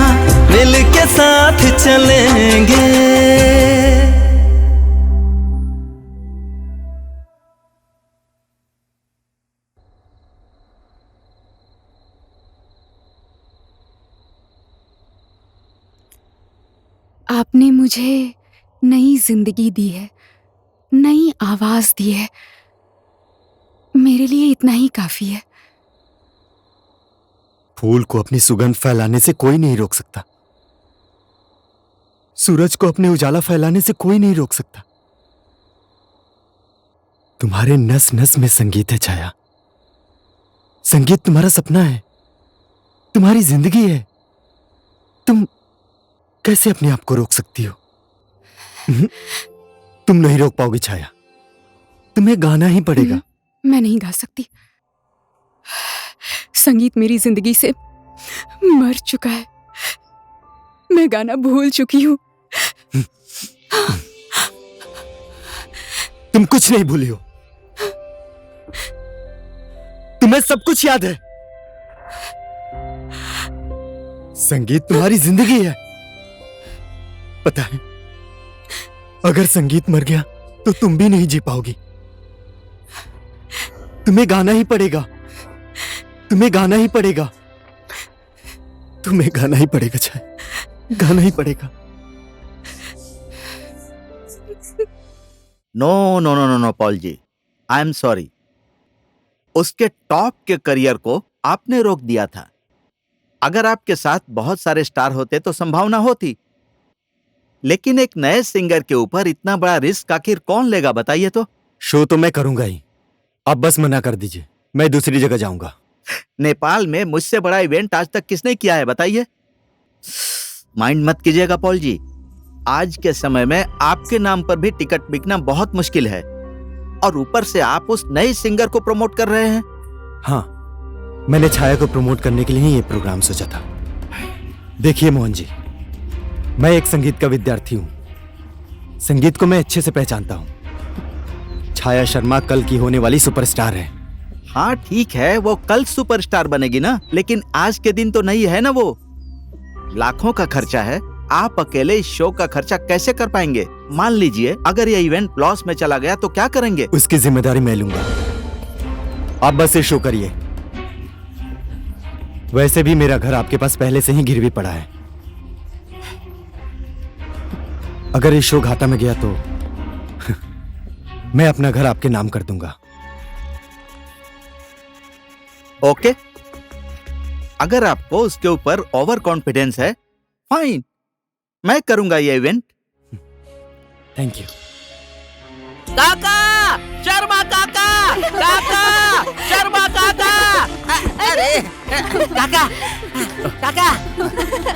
मिल के साथ चलेंगे। आपने मुझे नई जिंदगी दी है, नई आवाज दी है। मेरे लिए इतना ही काफी है। फूल को अपनी सुगंध फैलाने से कोई नहीं रोक सकता, सूरज को अपने उजाला फैलाने से कोई नहीं रोक सकता। तुम्हारे नस नस में संगीत है छाया। संगीत तुम्हारा सपना है, तुम्हारी जिंदगी है। तुम कैसे अपने आप को रोक सकती हो? तुम नहीं रोक पाओगी छाया, तुम्हें गाना ही पड़ेगा। मैं नहीं गा सकती। संगीत मेरी जिंदगी से मर चुका है। मैं गाना भूल चुकी हूं। तुम कुछ नहीं भूली हो, तुम्हें सब कुछ याद है। संगीत तुम्हारी जिंदगी है। पता है, अगर संगीत मर गया तो तुम भी नहीं जी पाओगी। तुम्हें गाना ही पड़ेगा, तुम्हें गाना ही पड़ेगा, तुम्हें गाना ही पड़ेगा छाया, गाना ही पड़ेगा। No no no no no Paul ji, I am sorry. उसके टॉप के करियर को आपने रोक दिया था। अगर आपके साथ बहुत सारे स्टार होते तो संभावना होती, लेकिन एक नए सिंगर के ऊपर इतना बड़ा रिस्क आखिर कौन लेगा बताइए तो। शो तो मैं करूंगा ही, अब बस मना कर दीजिए, मैं दूसरी जगह जाऊंगा। नेपाल में मुझसे बड़ा इवेंट आज तक किसने किया है बताइए। माइंड मत कीजिएगा पॉल जी, आज के समय में आपके नाम पर भी टिकट बिकना बहुत मुश्किल है, और ऊपर से आप उस नए सिंगर को प्रमोट कर रहे हैं। हाँ, मैंने छाया को प्रमोट करने के लिए ही ये प्रोग्राम सोचा था। देखिए मोहन जी, मैं एक संगीत का विद्यार्थी हूं, संगीत को मैं अच्छे से पहचानता हूं। छाया शर्मा कल की होने वाली सुपरस्टार है। हाँ ठीक है, वो कल सुपरस्टार बनेगी ना, लेकिन आज के दिन तो नहीं है ना। वो लाखों का खर्चा है, आप अकेले इस शो का खर्चा कैसे कर पाएंगे? मान लीजिए अगर ये इवेंट लॉस में चला गया तो क्या करेंगे? उसकी जिम्मेदारी मैं लूंगा, आप बस ये शो करिए। वैसे भी मेरा घर आपके पास पहले से ही गिरवी पड़ा है। अगर ये शो घाटा में गया तो मैं अपना घर आपके नाम कर दूंगा। ओके, अगर आपको उसके ऊपर ओवर कॉन्फिडेंस है, फाइन, मैं करूंगा ये इवेंट। Thank you. काका, शर्मा काका, काका, शर्मा काका। अरे काका, काका,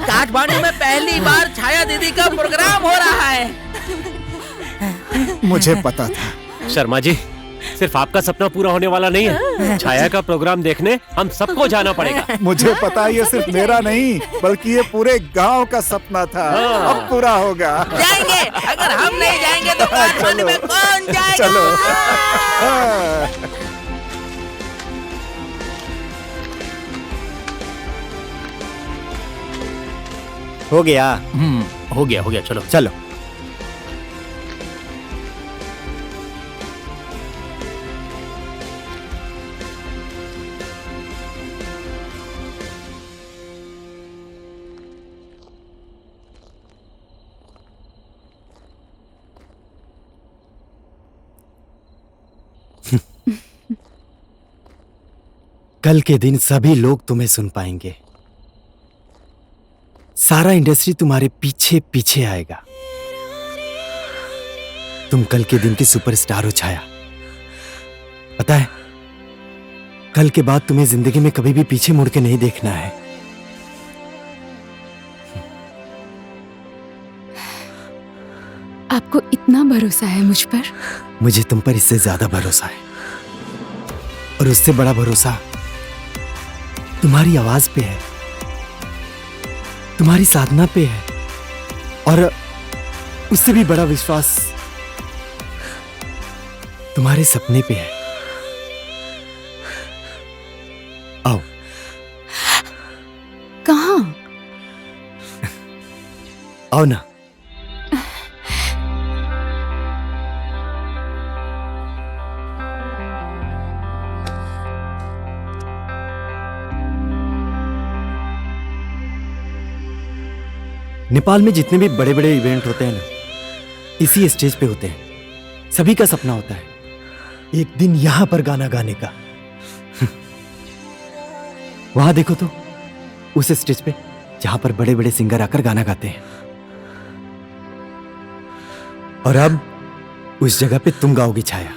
काठमांडू में पहली बार छाया दीदी का प्रोग्राम हो रहा है। मुझे पता था। शर्मा जी, सिर्फ आपका सपना पूरा होने वाला नहीं है, छाया का प्रोग्राम देखने हम सबको जाना पड़ेगा। मुझे पता है ये सिर्फ मेरा नहीं बल्कि ये पूरे गांव का सपना था। अब पूरा होगा। जाएंगे, अगर हम नहीं जाएंगे तो काठमांडू में कौन जाएगा? चलो। हो गया। हो गया, चलो चलो। कल के दिन सभी लोग तुम्हें सुन पाएंगे। सारा इंडस्ट्री तुम्हारे पीछे पीछे आएगा। तुम कल के दिन की सुपरस्टार हो छाया। पता है, कल के बाद तुम्हें जिंदगी में कभी भी पीछे मुड़ के नहीं देखना है। आपको इतना भरोसा है मुझ पर? मुझे तुम पर इससे ज्यादा भरोसा है, और उससे बड़ा भरोसा तुम्हारी आवाज पे है, तुम्हारी साधना पे है, और उससे भी बड़ा विश्वास तुम्हारे सपने पे है। आओ। कहाँ? आओ ना। नेपाल में जितने भी बड़े बड़े इवेंट होते हैं ना, इसी स्टेज पे होते हैं। सभी का सपना होता है एक दिन यहां पर गाना गाने का। वहां देखो तो, उस स्टेज पे जहां पर बड़े बड़े सिंगर आकर गाना गाते हैं। और अब उस जगह पे तुम गाओगी छाया।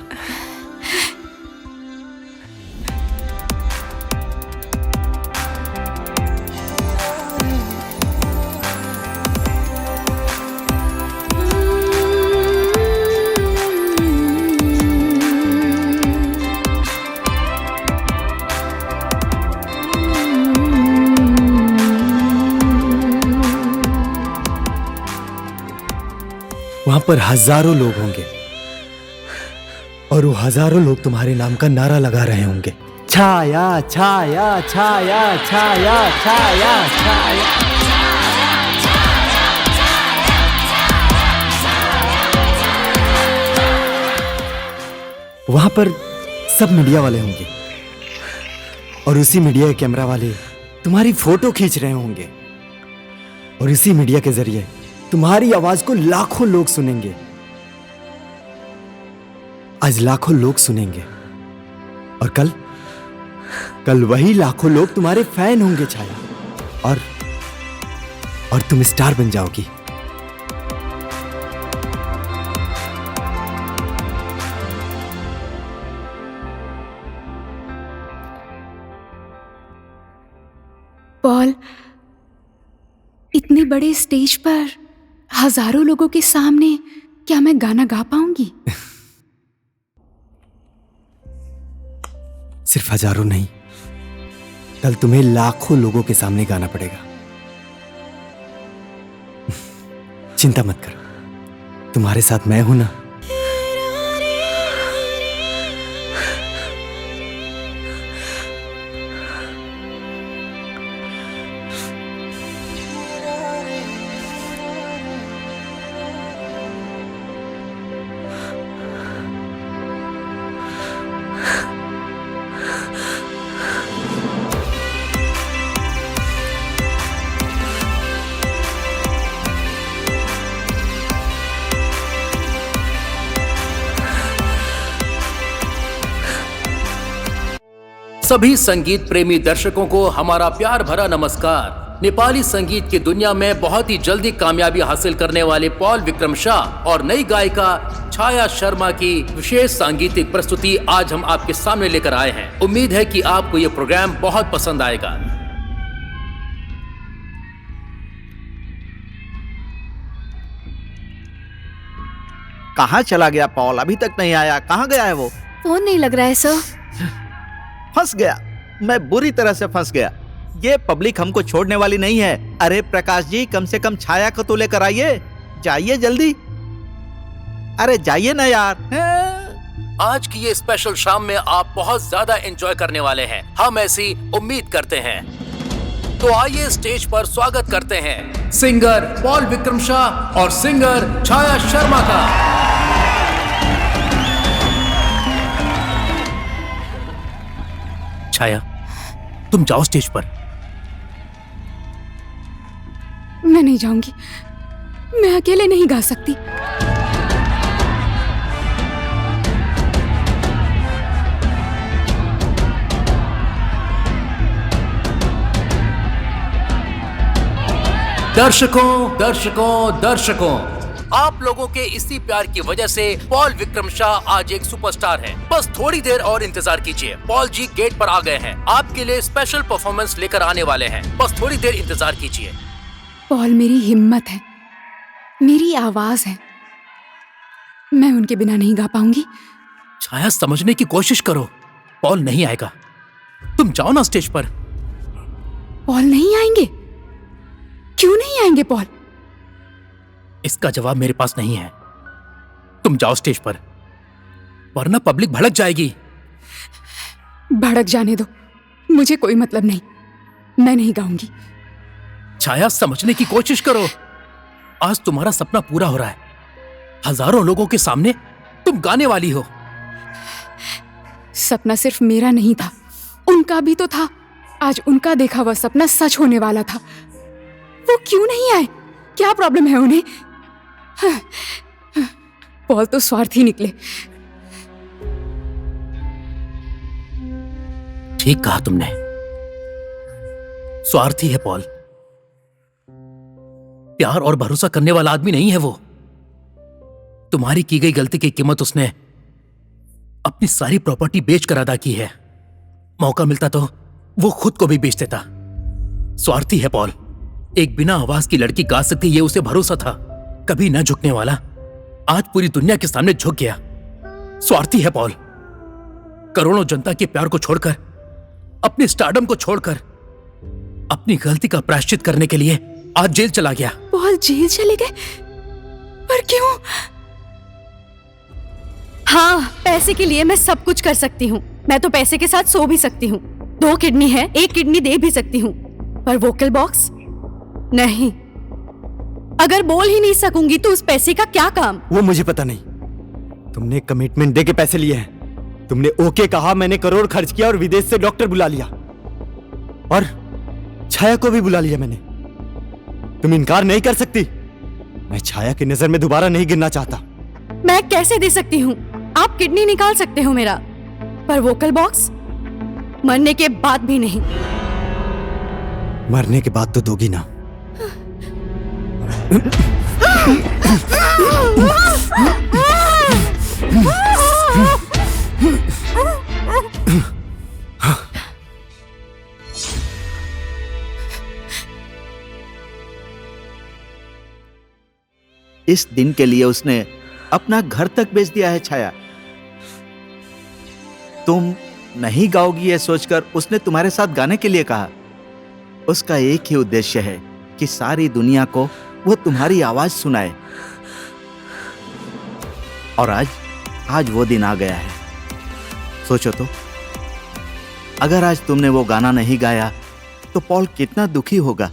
वहां पर हजारों लोग होंगे, और वो हजारों लोग तुम्हारे नाम का नारा लगा रहे होंगे, छाया छाया छाया छाया छाया छाया। वहां पर सब मीडिया वाले होंगे, और उसी मीडिया के कैमरा वाले तुम्हारी फोटो खींच रहे होंगे, और इसी मीडिया के जरिए तुम्हारी आवाज को लाखों लोग सुनेंगे। आज लाखों लोग सुनेंगे, और कल वही लाखों लोग तुम्हारे फैन होंगे छाया, और तुम स्टार बन जाओगी। पॉल, इतने बड़े स्टेज पर हजारों लोगों के सामने क्या मैं गाना गा पाऊंगी? सिर्फ हजारों नहीं, कल तुम्हें लाखों लोगों के सामने गाना पड़ेगा। चिंता मत करो, तुम्हारे साथ मैं हूं ना। सभी संगीत प्रेमी दर्शकों को हमारा प्यार भरा नमस्कार। नेपाली संगीत की दुनिया में बहुत ही जल्दी कामयाबी हासिल करने वाले पॉल विक्रम शाह और नई गायिका छाया शर्मा की विशेष सांगीतिक प्रस्तुति आज हम आपके सामने लेकर आए हैं। उम्मीद है कि आपको ये प्रोग्राम बहुत पसंद आएगा। कहाँ चला गया पॉल? अभी तक नहीं आया। कहाँ गया है वो? फोन नहीं लग रहा है सर। फंस गया, मैं बुरी तरह से फंस गया। ये पब्लिक हमको छोड़ने वाली नहीं है। अरे प्रकाश जी, कम से कम छाया को तो लेकर आइए। जाइए जल्दी, अरे जाइए ना यार। आज की ये स्पेशल शाम में आप बहुत ज्यादा एंजॉय करने वाले हैं, हम ऐसी उम्मीद करते हैं। तो आइए स्टेज पर स्वागत करते हैं सिंगर पॉल विक्रम शाह और सिंगर छाया शर्मा का। छाया, तुम जाओ स्टेज पर। मैं नहीं जाऊंगी, मैं अकेले नहीं गा सकती। दर्शकों, आप लोगों के इसी प्यार की वजह से पॉल विक्रम शाह आज एक सुपरस्टार है। बस थोड़ी देर और इंतजार कीजिए, पॉल जी गेट पर आ गए हैं, आपके लिए स्पेशल परफॉर्मेंस लेकर आने वाले हैं। बस थोड़ी देर इंतजार कीजिए। पॉल मेरी हिम्मत है, मेरी आवाज है, मैं उनके बिना नहीं गा पाऊंगी। छाया, समझने की कोशिश करो, पॉल नहीं आएगा। तुम जाओ ना स्टेज पर। पॉल नहीं आएंगे? क्यों नहीं आएंगे पॉल? इसका जवाब मेरे पास नहीं है। तुम जाओ स्टेज पर, वरना पब्लिक भड़क जाएगी। भड़क जाने दो, मुझे कोई मतलब नहीं, मैं नहीं गाऊंगी। छाया, समझने की कोशिश करो। आज तुम्हारा सपना पूरा हो रहा है। हजारों लोगों के सामने तुम गाने वाली हो। सपना सिर्फ मेरा नहीं था, उनका भी तो था। आज उनका देखा हुआ सपना सच होने वाला था। वो क्यों नहीं आए? क्या प्रॉब्लम है उन्हें? पॉल तो स्वार्थी निकले। ठीक कहा तुमने, स्वार्थी है पॉल। प्यार और भरोसा करने वाला आदमी नहीं है वो। तुम्हारी की गई गलती की कीमत उसने अपनी सारी प्रॉपर्टी बेचकर अदा की है। मौका मिलता तो वो खुद को भी बेच देता। स्वार्थी है पॉल। एक बिना आवाज की लड़की गा सकती, ये उसे भरोसा था। कभी न झुकने वाला आज पूरी दुनिया के सामने झुक गया। स्वार्थी है पॉल। करोड़ों जनता के प्यार को छोड़कर, अपने स्टारडम को छोड़कर, अपनी गलती का प्रायश्चित करने के लिए आज जेल चला गया। पॉल जेल चले गए? पर क्यों? हाँ, पैसे के लिए मैं सब कुछ कर सकती हूँ। मैं तो पैसे के साथ सो भी सकती हूँ। 2 किडनी है, 1 किडनी दे भी सकती हूँ। पर वोकल बॉक्स नहीं। अगर बोल ही नहीं सकूंगी तो उस पैसे का क्या काम? वो मुझे पता नहीं। तुमने कमिटमेंट दे के पैसे लिए हैं। तुमने ओके कहा, मैंने करोड़ खर्च किया और विदेश से डॉक्टर बुला लिया और छाया को भी बुला लिया मैंने। तुम इनकार नहीं कर सकती। मैं छाया की नजर में दोबारा नहीं गिरना चाहता। मैं कैसे दे सकती हूँ? आप किडनी निकाल सकते हो मेरा, पर वोकल बॉक्स मरने के बाद भी नहीं। मरने के बाद तो दोगी ना। इस दिन के लिए उसने अपना घर तक बेच दिया है। छाया, तुम नहीं गाओगी ये सोचकर उसने तुम्हारे साथ गाने के लिए कहा। उसका एक ही उद्देश्य है कि सारी दुनिया को वो तुम्हारी आवाज सुनाए। और आज वो दिन आ गया है। सोचो तो, अगर आज तुमने वो गाना नहीं गाया तो पॉल कितना दुखी होगा।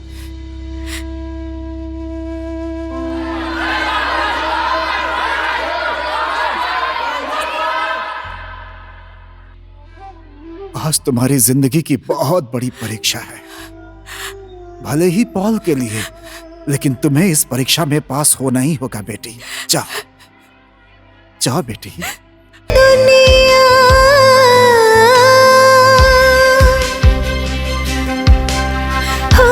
आज तुम्हारी जिंदगी की बहुत बड़ी परीक्षा है, भले ही पॉल के लिए, लेकिन तुम्हें इस परीक्षा में पास होना ही होगा बेटी। जाओ जाओ बेटी। हो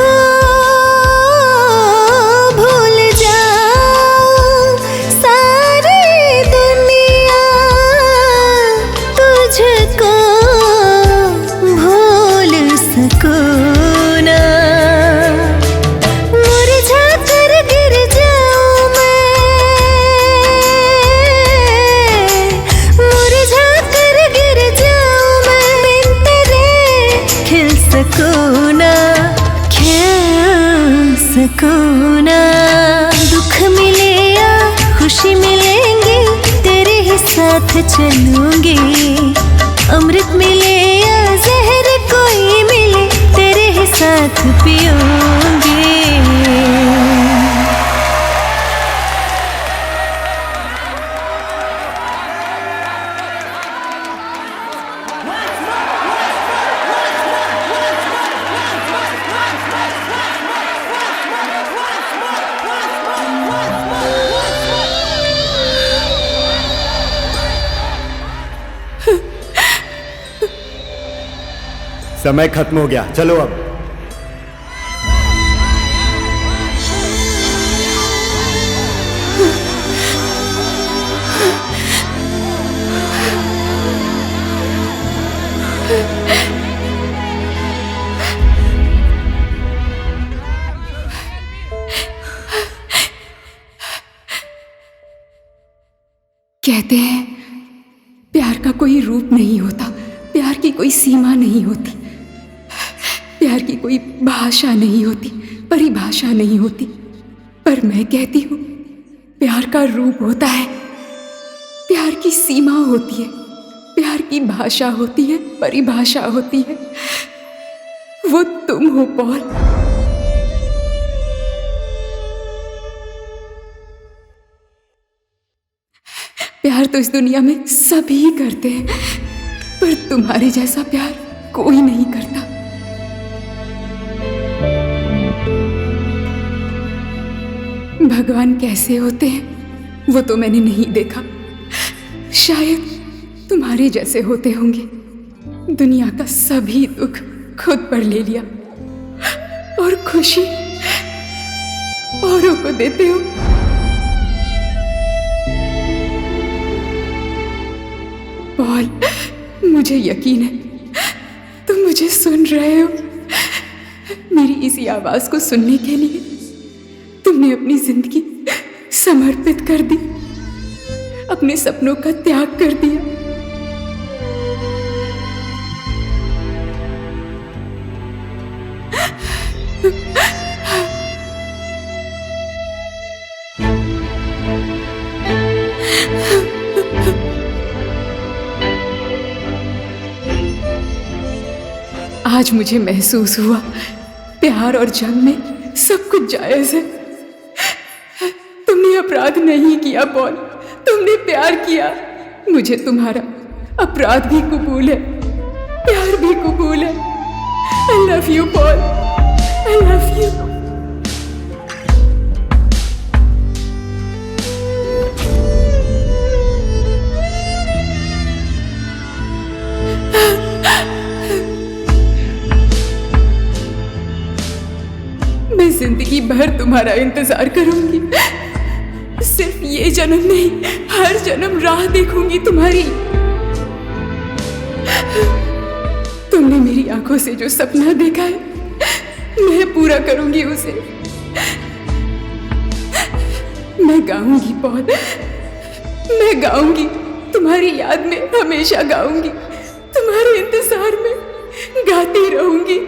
साथ चलूंगी। अमृत मिले या जहर कोई मिले, तेरे ही साथ पीऊंगी। समय खत्म हो गया, चलो अब। कहते हैं प्यार का कोई रूप नहीं होता, प्यार की कोई सीमा नहीं होती, प्यार की कोई भाषा नहीं होती, परिभाषा नहीं होती। पर मैं कहती हूँ प्यार का रूप होता है, प्यार की सीमा होती है, प्यार की भाषा होती है, परिभाषा होती है। वो तुम हो पॉल। प्यार तो इस दुनिया में सभी करते हैं, पर तुम्हारे जैसा प्यार कोई नहीं करता। भगवान कैसे होते हैं वो तो मैंने नहीं देखा, शायद तुम्हारे जैसे होते होंगे। दुनिया का सभी दुख खुद पर ले लिया और खुशी औरों को देते हो। पॉल, मुझे यकीन है तुम मुझे सुन रहे हो। मेरी इसी आवाज को सुनने के लिए तुमने अपनी जिंदगी समर्पित कर दी, अपने सपनों का त्याग कर दिया। आज मुझे महसूस हुआ प्यार और जंग में सब कुछ जायज है। तुमने अपराध नहीं किया पॉल, तुमने प्यार किया। मुझे तुम्हारा अपराध भी कबूल है, प्यार भी कबूल है। I love you Paul, I love you. मैं जिंदगी भर तुम्हारा इंतजार करूंगी, सिर्फ ये जन्म नहीं, हर जन्म राह देखूंगी तुम्हारी। तुमने मेरी आंखों से जो सपना देखा है मैं पूरा करूंगी उसे। मैं गाऊंगी पॉल, मैं गाऊंगी, तुम्हारी याद में हमेशा गाऊंगी, तुम्हारे इंतजार में गाती रहूंगी।